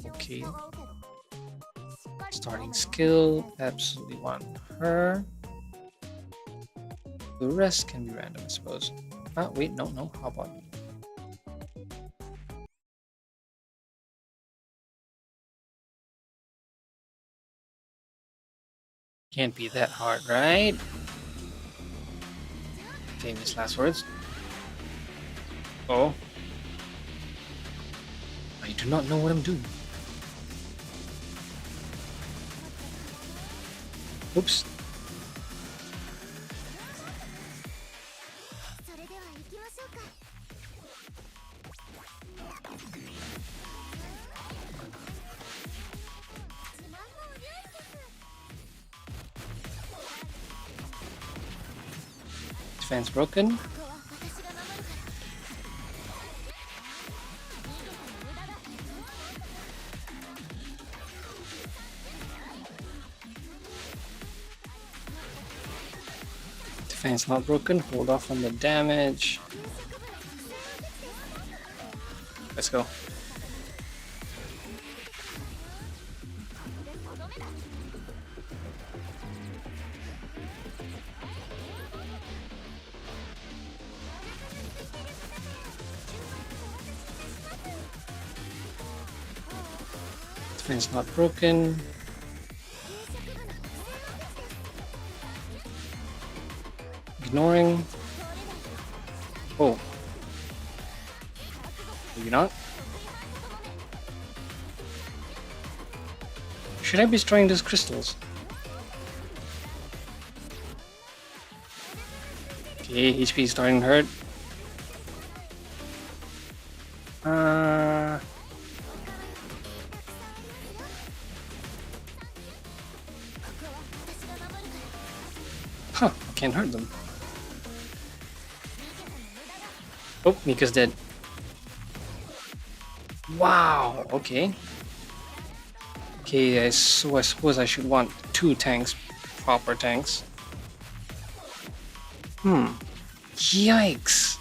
okay. Starting skill, absolutely want her. The rest can be random, I suppose. Ah, wait, no, how about... Can't be that hard, right? Famous last words. Oh. I do not know what I'm doing. Oops. Defense broken. Defense not broken. Hold off on the damage. Let's go. Defense not broken. Ignoring. Oh. Maybe not. Should I be destroying those crystals? Okay, HP is starting to hurt. Huh, I can't hurt them. Oh, Mika's dead. Wow, okay. Okay, so I suppose I should want 2 tanks, proper tanks. Yikes.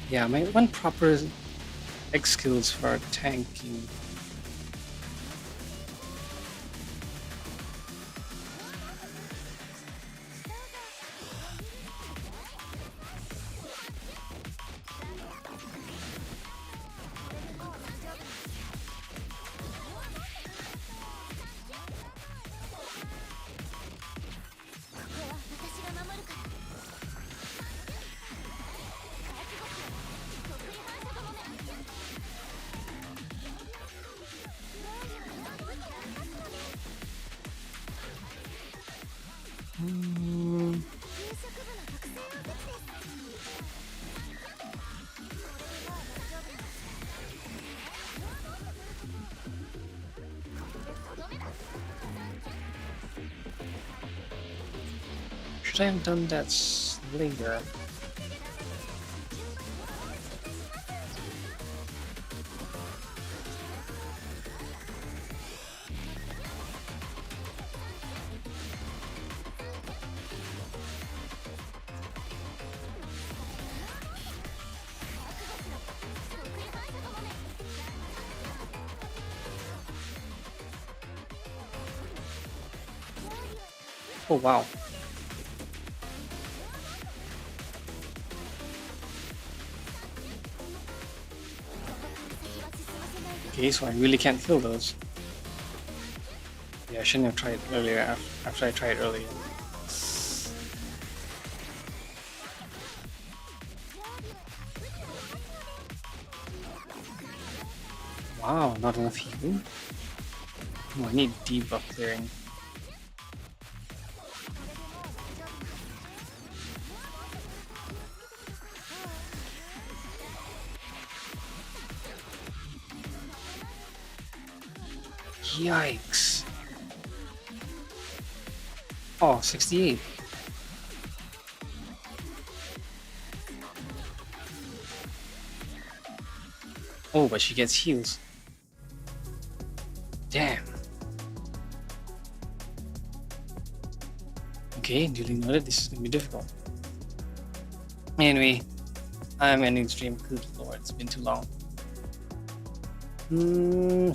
Yeah, I might want proper X skills for tanking. Should I have done that later? Oh wow. Okay, so I really can't kill those. Yeah, I shouldn't have tried earlier after I tried earlier. Wow, not enough healing. Oh, I need debuff clearing. Yikes. Oh, 68. Oh, but she gets heals. Damn. Okay, duly noted. This is gonna be difficult. Anyway, I'm ending stream. Good lord, it's been too long.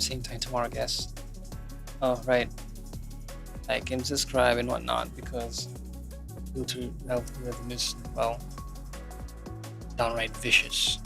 Same time tomorrow, I guess. Oh, right. Like and subscribe and whatnot because algorithm is, well, downright vicious.